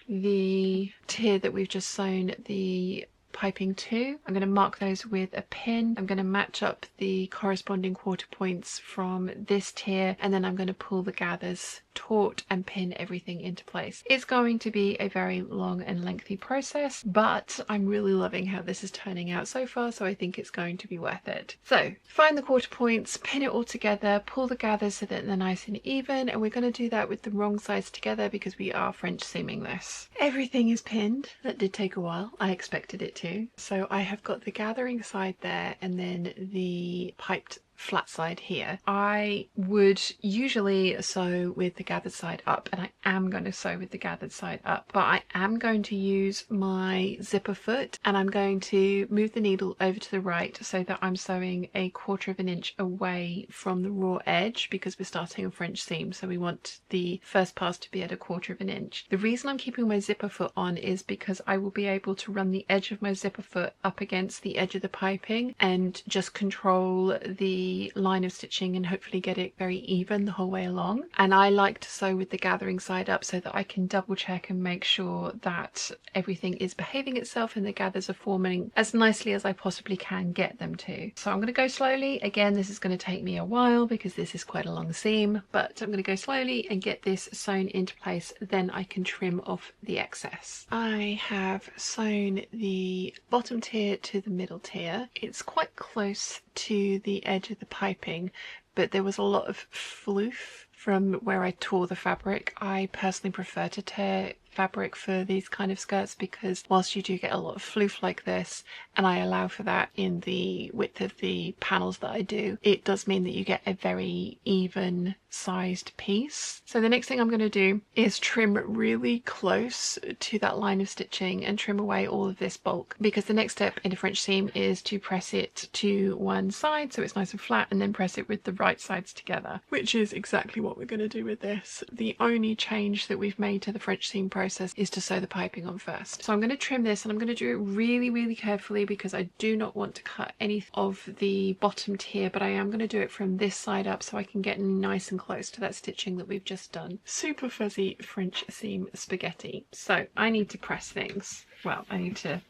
the tier that we've just sewn the piping to. I'm going to mark those with a pin. I'm going to match up the corresponding quarter points from this tier, and then I'm going to pull the gathers taut and pin everything into place. It's going to be a very long and lengthy process, but I'm really loving how this is turning out so far, so I think it's going to be worth it. So find the quarter points, pin it all together, pull the gathers so that they're nice and even, and we're going to do that with the wrong sides together because we are French seaming this. Everything is pinned. That did take a while. I expected it to. So I have got the gathering side there and then the piped flat side here. I would usually sew with the gathered side up, and I am going to sew with the gathered side up, but I am going to use my zipper foot and I'm going to move the needle over to the right so that I'm sewing a 1/4 of an inch away from the raw edge, because we're starting a French seam, so we want the first pass to be at a 1/4 of an inch. The reason I'm keeping my zipper foot on is because I will be able to run the edge of my zipper foot up against the edge of the piping and just control the line of stitching and hopefully get it very even the whole way along. And I like to sew with the gathering side up so that I can double check and make sure that everything is behaving itself and the gathers are forming as nicely as I possibly can get them to. So I'm going to go slowly. Again, this is going to take me a while because this is quite a long seam, but I'm going to go slowly and get this sewn into place, then I can trim off the excess. I have sewn the bottom tier to the middle tier. It's quite close to the edge of the piping, but there was a lot of floof from where I tore the fabric. I personally prefer to tear fabric for these kind of skirts because whilst you do get a lot of floof like this, and I allow for that in the width of the panels that I do, it does mean that you get a very even sized piece. So the next thing I'm going to do is trim really close to that line of stitching and trim away all of this bulk, because the next step in a French seam is to press it to one side so it's nice and flat, and then press it with the right sides together, which is exactly what we're going to do with this. The only change that we've made to the French seam process is to sew the piping on first. So I'm going to trim this, and I'm going to do it really carefully because I do not want to cut any of the bottom tier, but I am going to do it from this side up so I can get nice and close to that stitching that we've just done. Super fuzzy French seam spaghetti. So I need to press things. Well, I need to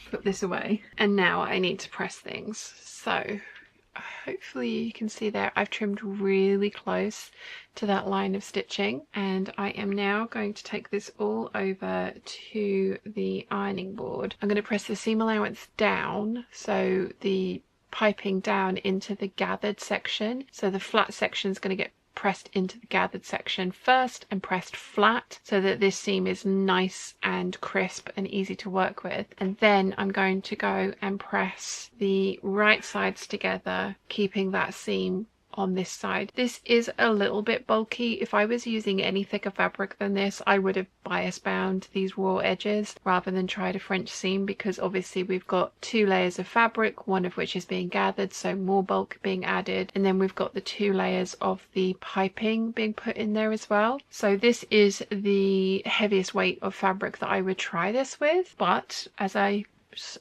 put this away, and now I need to press things. So hopefully you can see there I've trimmed really close to that line of stitching, and I am now going to take this all over to the ironing board. I'm going to press the seam allowance down, so the piping down into the gathered section, so the flat section is going to get pressed into the gathered section first and pressed flat so that this seam is nice and crisp and easy to work with. And then I'm going to go and press the right sides together, keeping that seam on this side. This is a little bit bulky. If I was using any thicker fabric than this, I would have bias bound these raw edges rather than tried a French seam, because obviously we've got 2 layers of fabric, one of which is being gathered, so more bulk being added, and then we've got the 2 layers of the piping being put in there as well. So this is the heaviest weight of fabric that I would try this with, but as I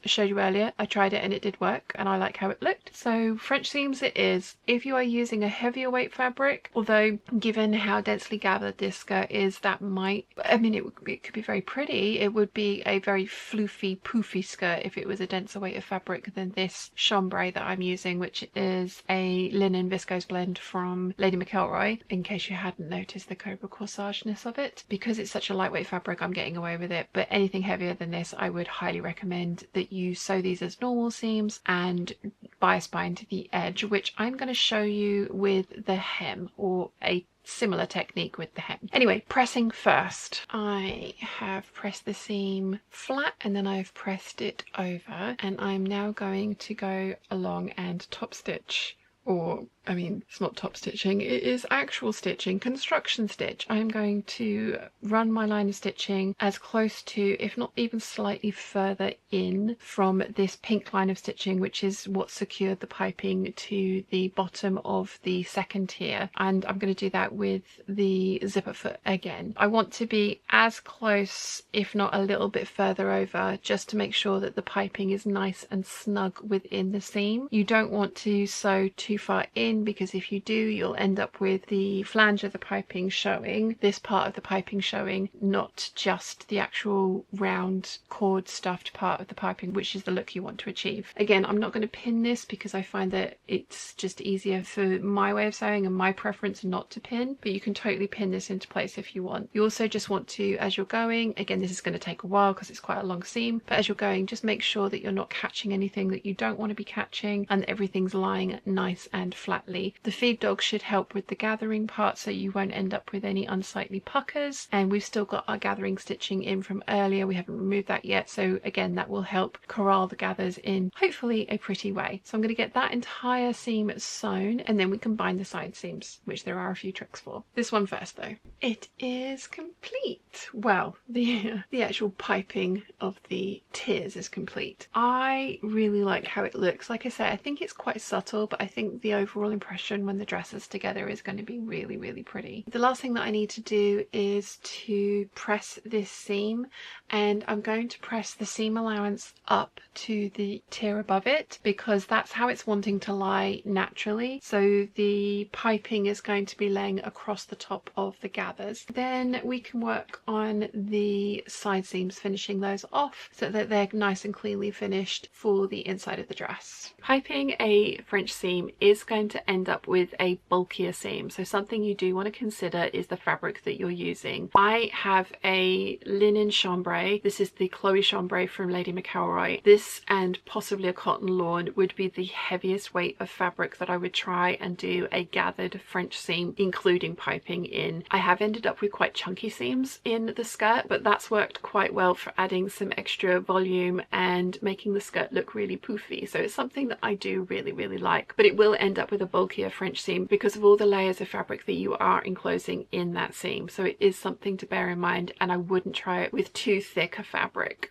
showed you earlier, I tried it and it did work, and I like how it looked. So French seams it is. If you are using a heavier weight fabric, although given how densely gathered this skirt is, that might, I mean, it could be very pretty. It would be a very floofy, poofy skirt if it was a denser weight of fabric than this chambray that I'm using, which is a linen viscose blend from Lady McElroy, in case you hadn't noticed the Cobra corsageness of it. Because it's such a lightweight fabric, I'm getting away with it, but anything heavier than this, I would highly recommend that you sew these as normal seams and bias bind the edge, which I'm going to show you with the hem, or a similar technique with the hem. Anyway, pressing first. I have pressed the seam flat and then I've pressed it over, and I'm now going to go along and top stitch, or I mean, it's not top stitching, it is actual stitching, construction stitch. I'm going to run my line of stitching as close to, if not even slightly further in from this pink line of stitching, which is what secured the piping to the bottom of the second tier. And I'm going to do that with the zipper foot again. I want to be as close, if not a little bit further over, just to make sure that the piping is nice and snug within the seam. You don't want to sew too too far in, because if you do, you'll end up with the flange of the piping showing, this part of the piping showing, not just the actual round cord stuffed part of the piping, which is the look you want to achieve. Again, I'm not going to pin this because I find that it's just easier for my way of sewing and my preference not to pin, but you can totally pin this into place if you want. You also just want to, as you're going, again, this is going to take a while because it's quite a long seam, but as you're going, just make sure that you're not catching anything that you don't want to be catching and that everything's lying nice and flatly. The feed dog should help with the gathering part so you won't end up with any unsightly puckers, and we've still got our gathering stitching in from earlier. We haven't removed that yet, so again, that will help corral the gathers in hopefully a pretty way. So I'm going to get that entire seam sewn, and then we combine the side seams, which there are a few tricks for. This one first though. It is complete. Well, the actual piping of the tiers is complete. I really like how it looks. Like I said, I think it's quite subtle, but I think the overall impression when the dress is together is going to be really, really pretty. The last thing that I need to do is to press this seam, and I'm going to press the seam allowance up to the tier above it because that's how it's wanting to lie naturally. So the piping is going to be laying across the top of the gathers. Then we can work on the side seams, finishing those off so that they're nice and cleanly finished for the inside of the dress. Piping a French seam is going to end up with a bulkier seam, so something you do want to consider is the fabric that you're using. I have a linen chambray. This is the Chloe chambray from Lady McElroy. This and possibly a cotton lawn would be the heaviest weight of fabric that I would try and do a gathered French seam including piping in. I have ended up with quite chunky seams in the skirt, but that's worked quite well for adding some extra volume and making the skirt look really poofy. So it's something that I do really, really like, but it will end up with a bulkier French seam because of all the layers of fabric that you are enclosing in that seam. So it is something to bear in mind, and I wouldn't try it with too thick a fabric.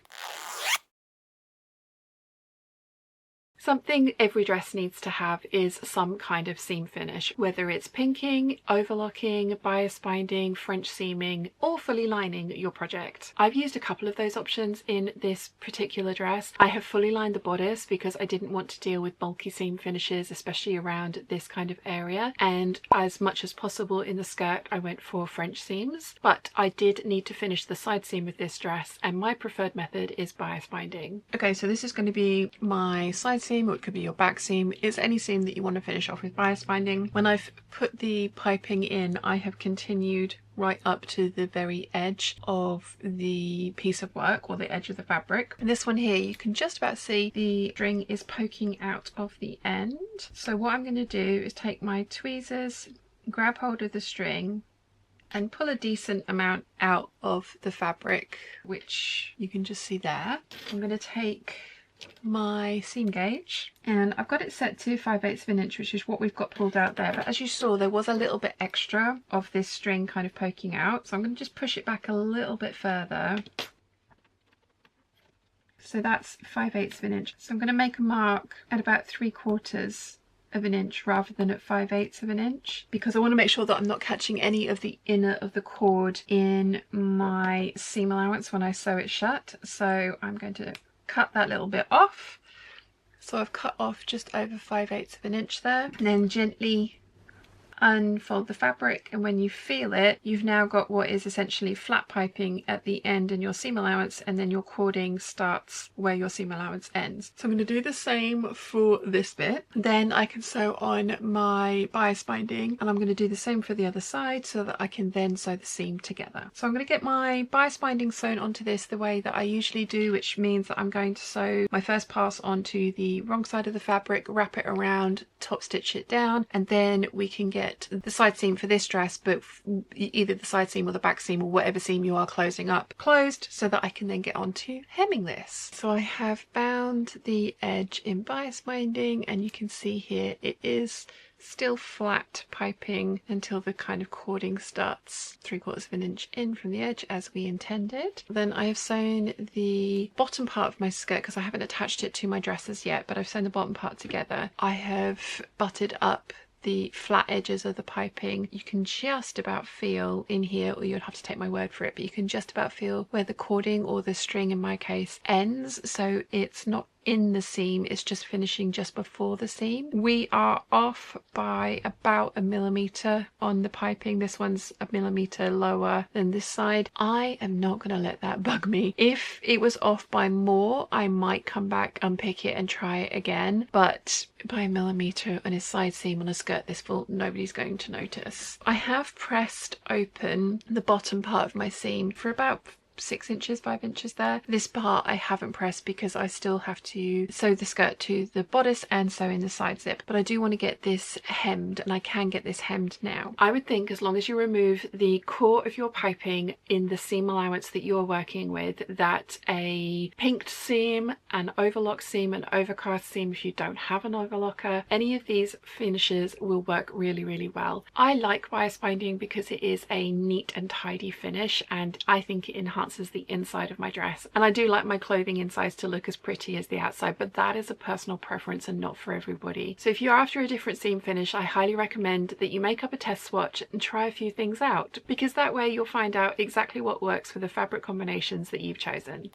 Something every dress needs to have is some kind of seam finish, whether it's pinking, overlocking, bias binding, French seaming, or fully lining your project. I've used a couple of those options in this particular dress. I have fully lined the bodice because I didn't want to deal with bulky seam finishes, especially around this kind of area, and as much as possible in the skirt I went for French seams, but I did need to finish the side seam with this dress, and my preferred method is bias binding. Okay, so this is going to be my side seam, or it could be your back seam. It's any seam that you want to finish off with bias binding. When I've put the piping in, I have continued right up to the very edge of the piece of work, or the edge of the fabric. And this one here, you can just about see the string is poking out of the end. So what I'm going to do is take my tweezers, grab hold of the string, and pull a decent amount out of the fabric, which you can just see there. I'm going to take my seam gauge, and I've got it set to 5/8 of an inch, which is what we've got pulled out there, but as you saw there was a little bit extra of this string kind of poking out, so I'm going to just push it back a little bit further. So that's 5/8 of an inch. So I'm going to make a mark at about 3/4 of an inch rather than at 5/8 of an inch, because I want to make sure that I'm not catching any of the inner of the cord in my seam allowance when I sew it shut. So I'm going to cut that little bit off. So I've cut off just over 5/8 of an inch there, and then gently unfold the fabric, and when you feel it, you've now got what is essentially flat piping at the end in your seam allowance, and then your cording starts where your seam allowance ends. So I'm going to do the same for this bit. Then I can sew on my bias binding, and I'm going to do the same for the other side so that I can then sew the seam together. So I'm going to get my bias binding sewn onto this the way that I usually do, which means that I'm going to sew my first pass onto the wrong side of the fabric, wrap it around, top stitch it down, and then we can get the side seam for this dress, but either the side seam or the back seam or whatever seam you are closing up, closed, so that I can then get on to hemming this. So I have bound the edge in bias binding, and you can see here it is still flat piping until the kind of cording starts 3/4 of an inch in from the edge as we intended. Then I have sewn the bottom part of my skirt, because I haven't attached it to my dresses yet, but I've sewn the bottom part together. I have butted up the flat edges of the piping. You can just about feel in here, or you'd have to take my word for it, but you can just about feel where the cording, or the string in my case, ends, so it's not in the seam, it's just finishing just before the seam. We are off by about 1mm on the piping. This one's 1mm lower than this side. I am not going to let that bug me. If it was off by more, I might come back, unpick it and try it again, but by 1mm on a side seam on a skirt this full, nobody's going to notice. I have pressed open the bottom part of my seam for about 6 inches, 5 inches there. This part I haven't pressed because I still have to sew the skirt to the bodice and sew in the side zip, but I do want to get this hemmed, and I can get this hemmed now. I would think as long as you remove the core of your piping in the seam allowance that you're working with, that a pinked seam, an overlock seam, an overcast seam, if you don't have an overlocker, any of these finishes will work really, really well. I like bias binding because it is a neat and tidy finish, and I think it enhances the inside of my dress, and I do like my clothing insides to look as pretty as the outside, but that is a personal preference and not for everybody. So if you're after a different seam finish, I highly recommend that you make up a test swatch and try a few things out, because that way you'll find out exactly what works for the fabric combinations that you've chosen.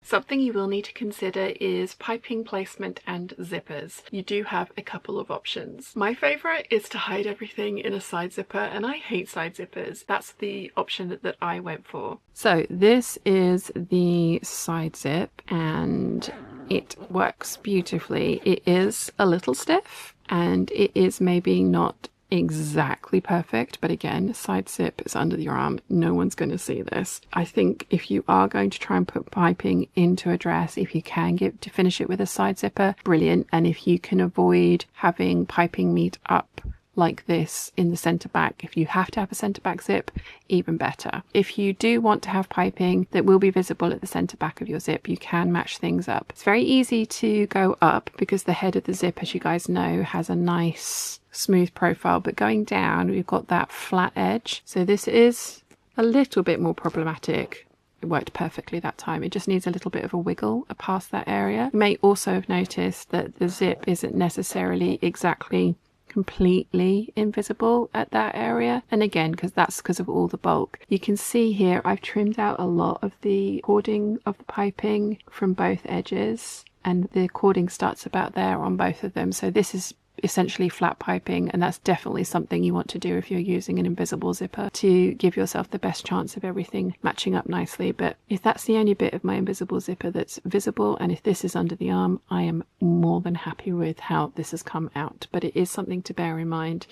Something you will need to consider is piping placement and zippers. You do have a couple of options. My favourite is to hide everything in a side zipper, and I hate side zippers. That's the option that I went for. So this is the side zip, and it works beautifully. It is a little stiff, and it is maybe not exactly perfect, but again, side zip is under your arm, no one's going to see this. I think if you are going to try and put piping into a dress, if you can get to finish it with a side zipper, brilliant. And if you can avoid having piping meet up like this in the center back, if you have to have a center back zip, even better. If you do want to have piping that will be visible at the center back of your zip, you can match things up. It's very easy to go up because the head of the zip, as you guys know, has a nice smooth profile, but going down we've got that flat edge, so this is a little bit more problematic. It worked perfectly that time. It just needs a little bit of a wiggle past that area. You may also have noticed that the zip isn't necessarily exactly completely invisible at that area, and again, that's because of all the bulk. You can see here I've trimmed out a lot of the cording of the piping from both edges, and the cording starts about there on both of them, so this is essentially flat piping, and that's definitely something you want to do if you're using an invisible zipper to give yourself the best chance of everything matching up nicely. But if that's the only bit of my invisible zipper that's visible, and if this is under the arm, I am more than happy with how this has come out. But it is something to bear in mind.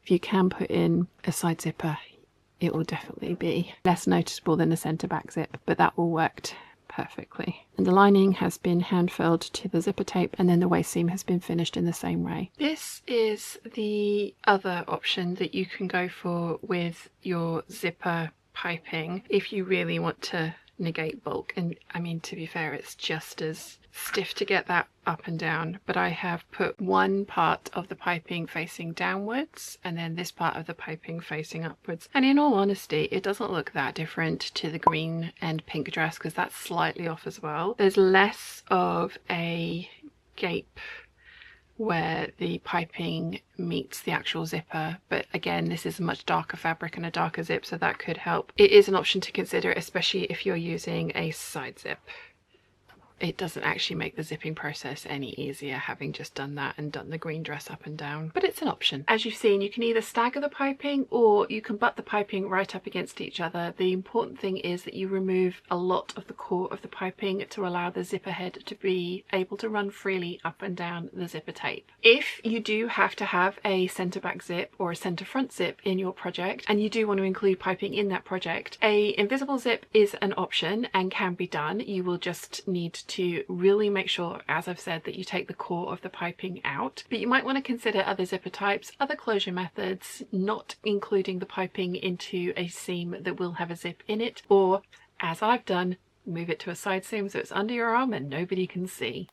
If you can put in a side zipper, it will definitely be less noticeable than a center back zip, but that all worked perfectly. And the lining has been hand filled to the zipper tape, and then the waist seam has been finished in the same way. This is the other option that you can go for with your zipper piping if you really want to negate bulk. And I mean, to be fair, it's just as stiff to get that up and down, but I have put one part of the piping facing downwards and then this part of the piping facing upwards, and in all honesty it doesn't look that different to the green and pink dress because that's slightly off as well. There's less of a gape where the piping meets the actual zipper, but again, this is a much darker fabric and a darker zip, so that could help. It is an option to consider, especially if you're using a side zip. It doesn't actually make the zipping process any easier having just done that and done the green dress up and down, but it's an option. As you've seen, you can either stagger the piping or you can butt the piping right up against each other. The important thing is that you remove a lot of the core of the piping to allow the zipper head to be able to run freely up and down the zipper tape. If you do have to have a centre back zip or a centre front zip in your project and you do want to include piping in that project, a invisible zip is an option and can be done. You will just need to really make sure, as I've said, that you take the core of the piping out, but you might want to consider other zipper types, other closure methods, not including the piping into a seam that will have a zip in it, or as I've done, move it to a side seam so it's under your arm and nobody can see.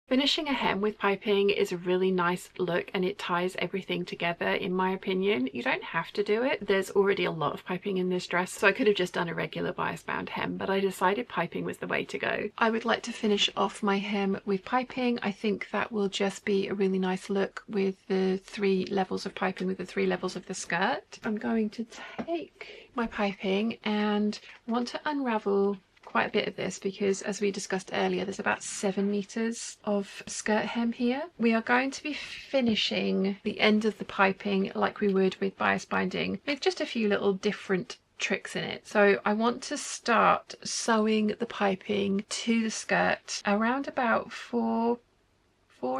Finishing a hem with piping is a really nice look and it ties everything together, in my opinion. You don't have to do it. There's already a lot of piping in this dress, so I could have just done a regular bias bound hem, but I decided piping was the way to go. I would like to finish off my hem with piping. I think that will just be a really nice look with the 3 levels of piping, with the 3 levels of the skirt. I'm going to take my piping and want to unravel quite a bit of this because, as we discussed earlier, there's about 7 meters of skirt hem here. We are going to be finishing the end of the piping like we would with bias binding, with just a few little different tricks in it. So I want to start sewing the piping to the skirt around about 4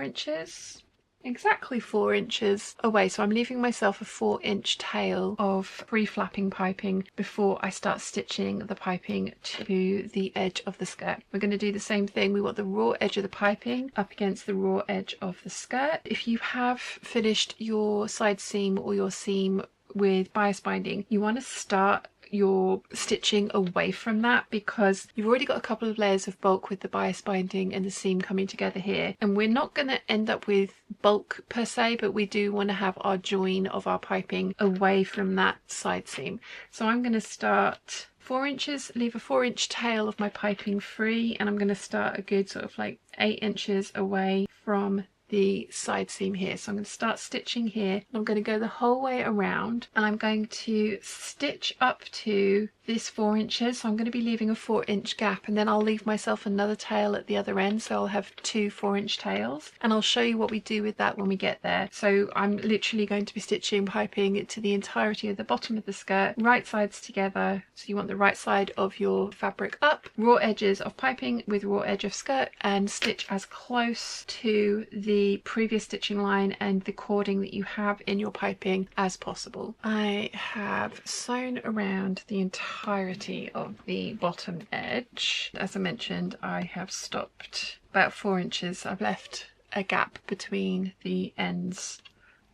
inches. Exactly 4 inches away, so I'm leaving myself a 4-inch tail of free flapping piping before I start stitching the piping to the edge of the skirt. We're going to do the same thing. We want the raw edge of the piping up against the raw edge of the skirt. If you have finished your side seam or your seam with bias binding, you want to start your stitching away from that because you've already got a couple of layers of bulk with the bias binding and the seam coming together here, and we're not going to end up with bulk per se, but we do want to have our join of our piping away from that side seam. So I'm going to start 4 inches, leave a 4-inch tail of my piping free, and I'm going to start a good sort of like 8 inches away from the side seam here. So I'm going to start stitching here. I'm going to go the whole way around and I'm going to stitch up to this 4 inches. So I'm going to be leaving a 4-inch gap, and then I'll leave myself another tail at the other end, so I'll have 2 4-inch tails, and I'll show you what we do with that when we get there. So I'm literally going to be stitching piping to the entirety of the bottom of the skirt, right sides together. So you want the right side of your fabric up, raw edges of piping with raw edge of skirt, and stitch as close to the previous stitching line and the cording that you have in your piping as possible. I have sewn around the entirety of the bottom edge. As I mentioned, I have stopped about 4 inches. I've left a gap between the ends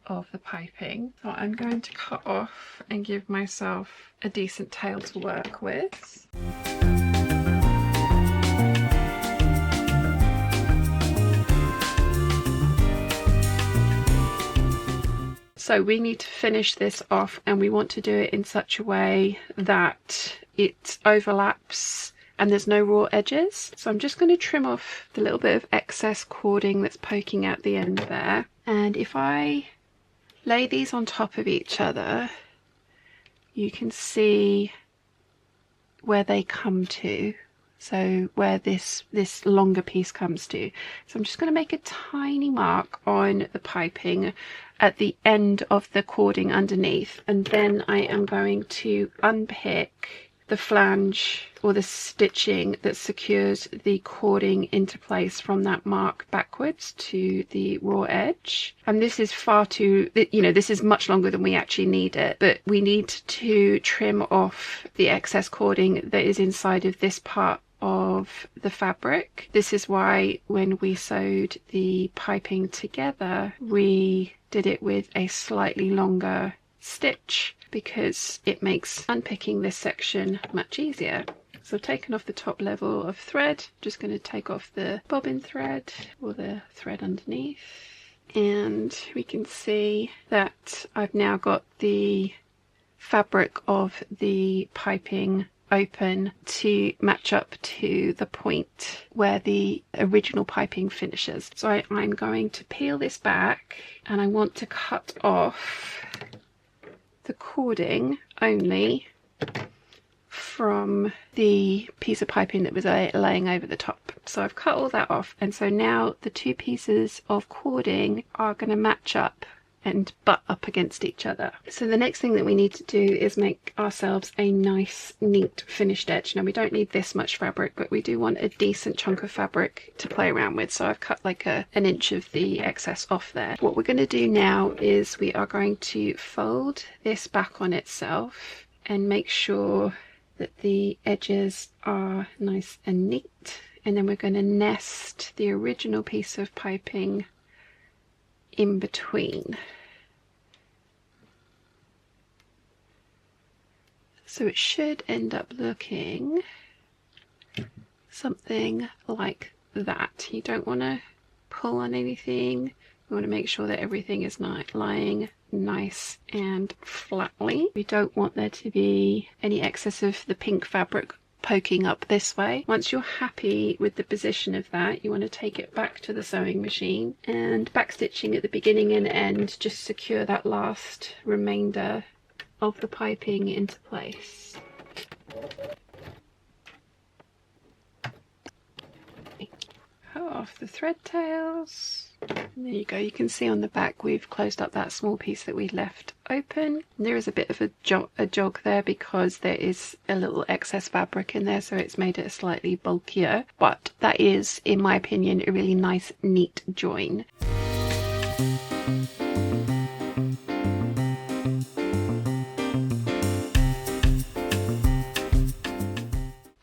of the piping. So I'm going to cut off and give myself a decent tail to work with. So we need to finish this off, and we want to do it in such a way that it overlaps and there's no raw edges. So I'm just going to trim off the little bit of excess cording that's poking out the end there. And if I lay these on top of each other, you can see where they come to. So where this longer piece comes to. So I'm just going to make a tiny mark on the piping at the end of the cording underneath, and then I am going to unpick the flange or the stitching that secures the cording into place from that mark backwards to the raw edge. And this is far too, this is much longer than we actually need it, but we need to trim off the excess cording that is inside of this part of the fabric. This is why when we sewed the piping together, we did it with a slightly longer stitch because it makes unpicking this section much easier. So I've taken off the top level of thread, just going to take off the bobbin thread or the thread underneath, and we can see that I've now got the fabric of the piping open to match up to the point where the original piping finishes. So I'm going to peel this back, and I want to cut off the cording only from the piece of piping that was laying over the top. So I've cut all that off, and so now the 2 pieces of cording are going to match up and butt up against each other. So the next thing that we need to do is make ourselves a nice neat finished edge. Now we don't need this much fabric, but we do want a decent chunk of fabric to play around with, so I've cut like an inch of the excess off there. What we're going to do now is we are going to fold this back on itself and make sure that the edges are nice and neat, and then we're going to nest the original piece of piping in between. So it should end up looking something like that. You don't want to pull on anything. We want to make sure that everything is not lying nice and flatly. We don't want there to be any excess of the pink fabric poking up this way. Once you're happy with the position of that, you want to take it back to the sewing machine, and backstitching at the beginning and end just secure that last remainder of the piping into place. Cut off the thread tails. And there you go. You can see on the back we've closed up that small piece that we left open. And there is a bit of a jog there because there is a little excess fabric in there, so it's made it slightly bulkier. But that is, in my opinion, a really nice, neat join.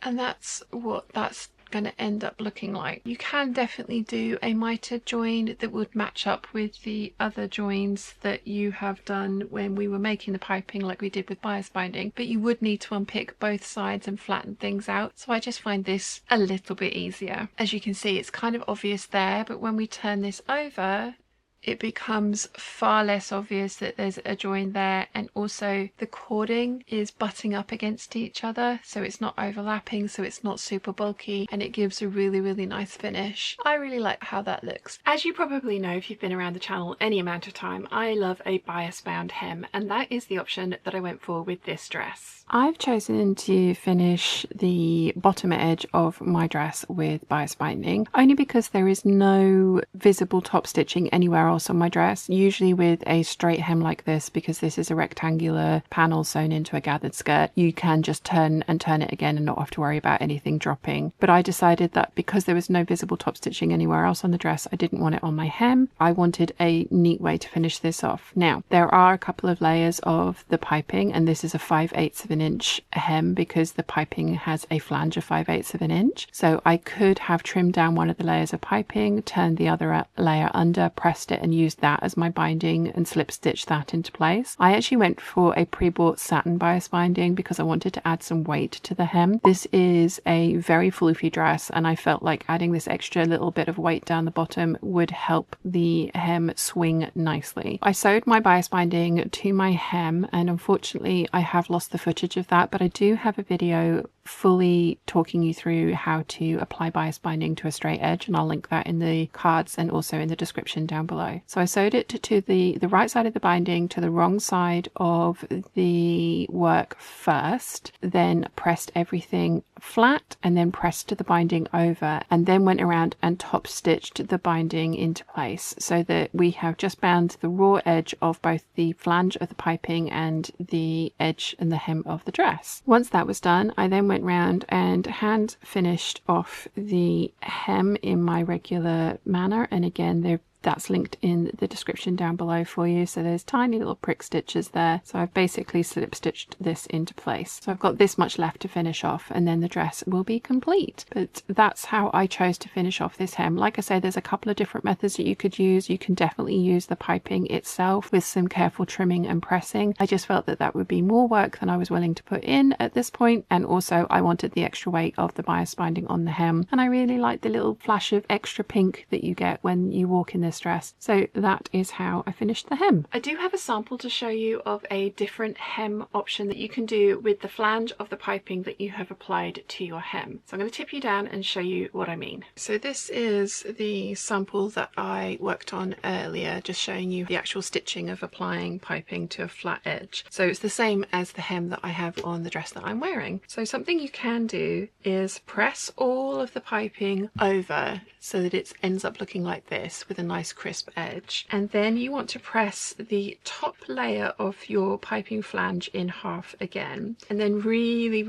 And that's what that's going to end up looking like. You can definitely do a mitered join that would match up with the other joins that you have done when we were making the piping, like we did with bias binding, but you would need to unpick both sides and flatten things out. So I just find this a little bit easier. As you can see, it's kind of obvious there, but when we turn this over, it becomes far less obvious that there's a join there, and also the cording is butting up against each other, so it's not overlapping, so it's not super bulky, and it gives a really, really nice finish. I really like how that looks. As you probably know if you've been around the channel any amount of time, I love a bias bound hem, and that is the option that I went for with this dress. I've chosen to finish the bottom edge of my dress with bias binding only because there is no visible top stitching anywhere else on my dress. Usually with a straight hem like this, because this is a rectangular panel sewn into a gathered skirt, you can just turn and turn it again and not have to worry about anything dropping. But I decided that because there was no visible top stitching anywhere else on the dress, I didn't want it on my hem. I wanted a neat way to finish this off. Now, there are a couple of layers of the piping, and this is a 5/8 of an inch hem because the piping has a flange of 5/8 of an inch. So I could have trimmed down one of the layers of piping, turned the other layer under, pressed it, and used that as my binding and slip stitch that into place. I actually went for a pre-bought satin bias binding because I wanted to add some weight to the hem. This is a very floofy dress, and I felt like adding this extra little bit of weight down the bottom would help the hem swing nicely. I sewed my bias binding to my hem, and unfortunately I have lost the footage of that, but I do have a video fully talking you through how to apply bias binding to a straight edge, and I'll link that in the cards and also in the description down below. So I sewed it to the right side of the binding to the wrong side of the work first, then pressed everything flat, and then pressed the binding over, and then went around and top stitched the binding into place so that we have just bound the raw edge of both the flange of the piping and the edge and the hem of the dress. Once that was done, I then went round and hand finished off the hem in my regular manner, and again that's linked in the description down below for you. So there's tiny little prick stitches there. So I've basically slip stitched this into place. So I've got this much left to finish off, and then the dress will be complete. But that's how I chose to finish off this hem. Like I say, there's a couple of different methods that you could use. You can definitely use the piping itself with some careful trimming and pressing. I just felt that that would be more work than I was willing to put in at this point, and also I wanted the extra weight of the bias binding on the hem, and I really like the little flash of extra pink that you get when you walk in this dress. So that is how I finished the hem. I do have a sample to show you of a different hem option that you can do with the flange of the piping that you have applied to your hem. So I'm going to tip you down and show you what I mean. So this is the sample that I worked on earlier, just showing you the actual stitching of applying piping to a flat edge. So it's the same as the hem that I have on the dress that I'm wearing. So something you can do is press all of the piping over so that it ends up looking like this with a nice crisp edge, and then you want to press the top layer of your piping flange in half again, and then really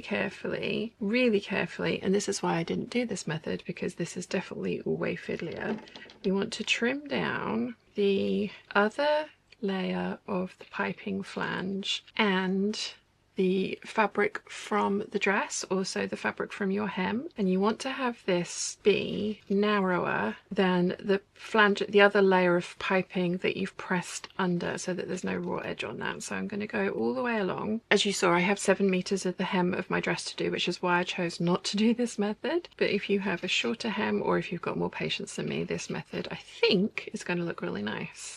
carefully, and this is why I didn't do this method, because this is definitely way fiddlier, you want to trim down the other layer of the piping flange and the fabric from the dress, also the fabric from your hem, and you want to have this be narrower than the flange, the other layer of piping that you've pressed under, so that there's no raw edge on that. So I'm going to go all the way along. As you saw, I have 7 meters of the hem of my dress to do, which is why I chose not to do this method. But if you have a shorter hem, or if you've got more patience than me, this method I think is going to look really nice.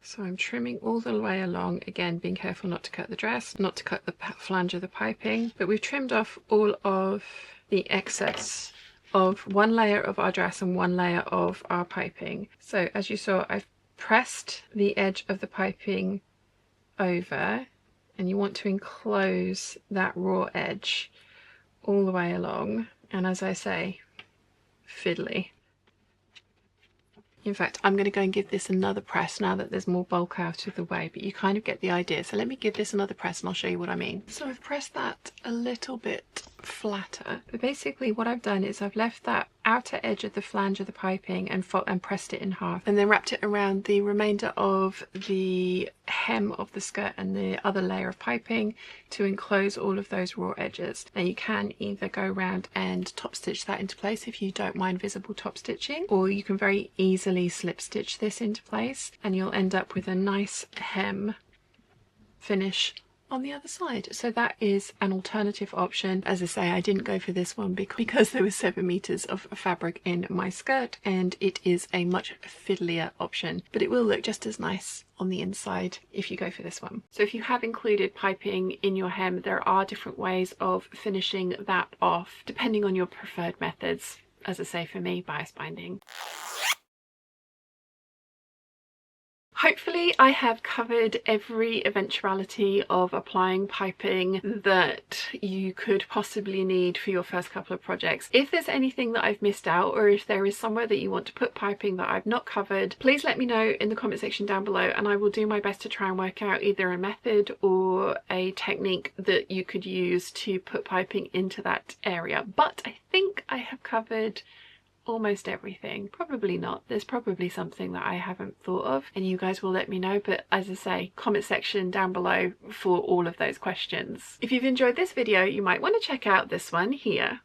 So I'm trimming all the way along, again being careful not to cut the dress, not to cut the flange of the piping, but we've trimmed off all of the excess of one layer of our dress and one layer of our piping. So as you saw, I've pressed the edge of the piping over, and you want to enclose that raw edge all the way along, and as I say, fiddly. In fact, I'm going to go and give this another press now that there's more bulk out of the way, but you kind of get the idea. So let me give this another press and I'll show you what I mean. So I've pressed that a little bit flatter, but basically what I've done is I've left that outer edge of the flange of the piping and pressed it in half, and then wrapped it around the remainder of the hem of the skirt and the other layer of piping to enclose all of those raw edges. Now you can either go around and top stitch that into place if you don't mind visible top stitching, or you can very easily slip stitch this into place and you'll end up with a nice hem finish on the other side. So that is an alternative option. As I say, I didn't go for this one because there was 7 meters of fabric in my skirt, and it is a much fiddlier option, but it will look just as nice on the inside if you go for this one. So if you have included piping in your hem, there are different ways of finishing that off depending on your preferred methods. As I say, for me, bias binding. Hopefully I have covered every eventuality of applying piping that you could possibly need for your first couple of projects. If there's anything that I've missed out, or if there is somewhere that you want to put piping that I've not covered, please let me know in the comment section down below, and I will do my best to try and work out either a method or a technique that you could use to put piping into that area. But I think I have covered almost everything. Probably not. There's probably something that I haven't thought of, and you guys will let me know. But as I say, comment section down below for all of those questions. If you've enjoyed this video, you might want to check out this one here.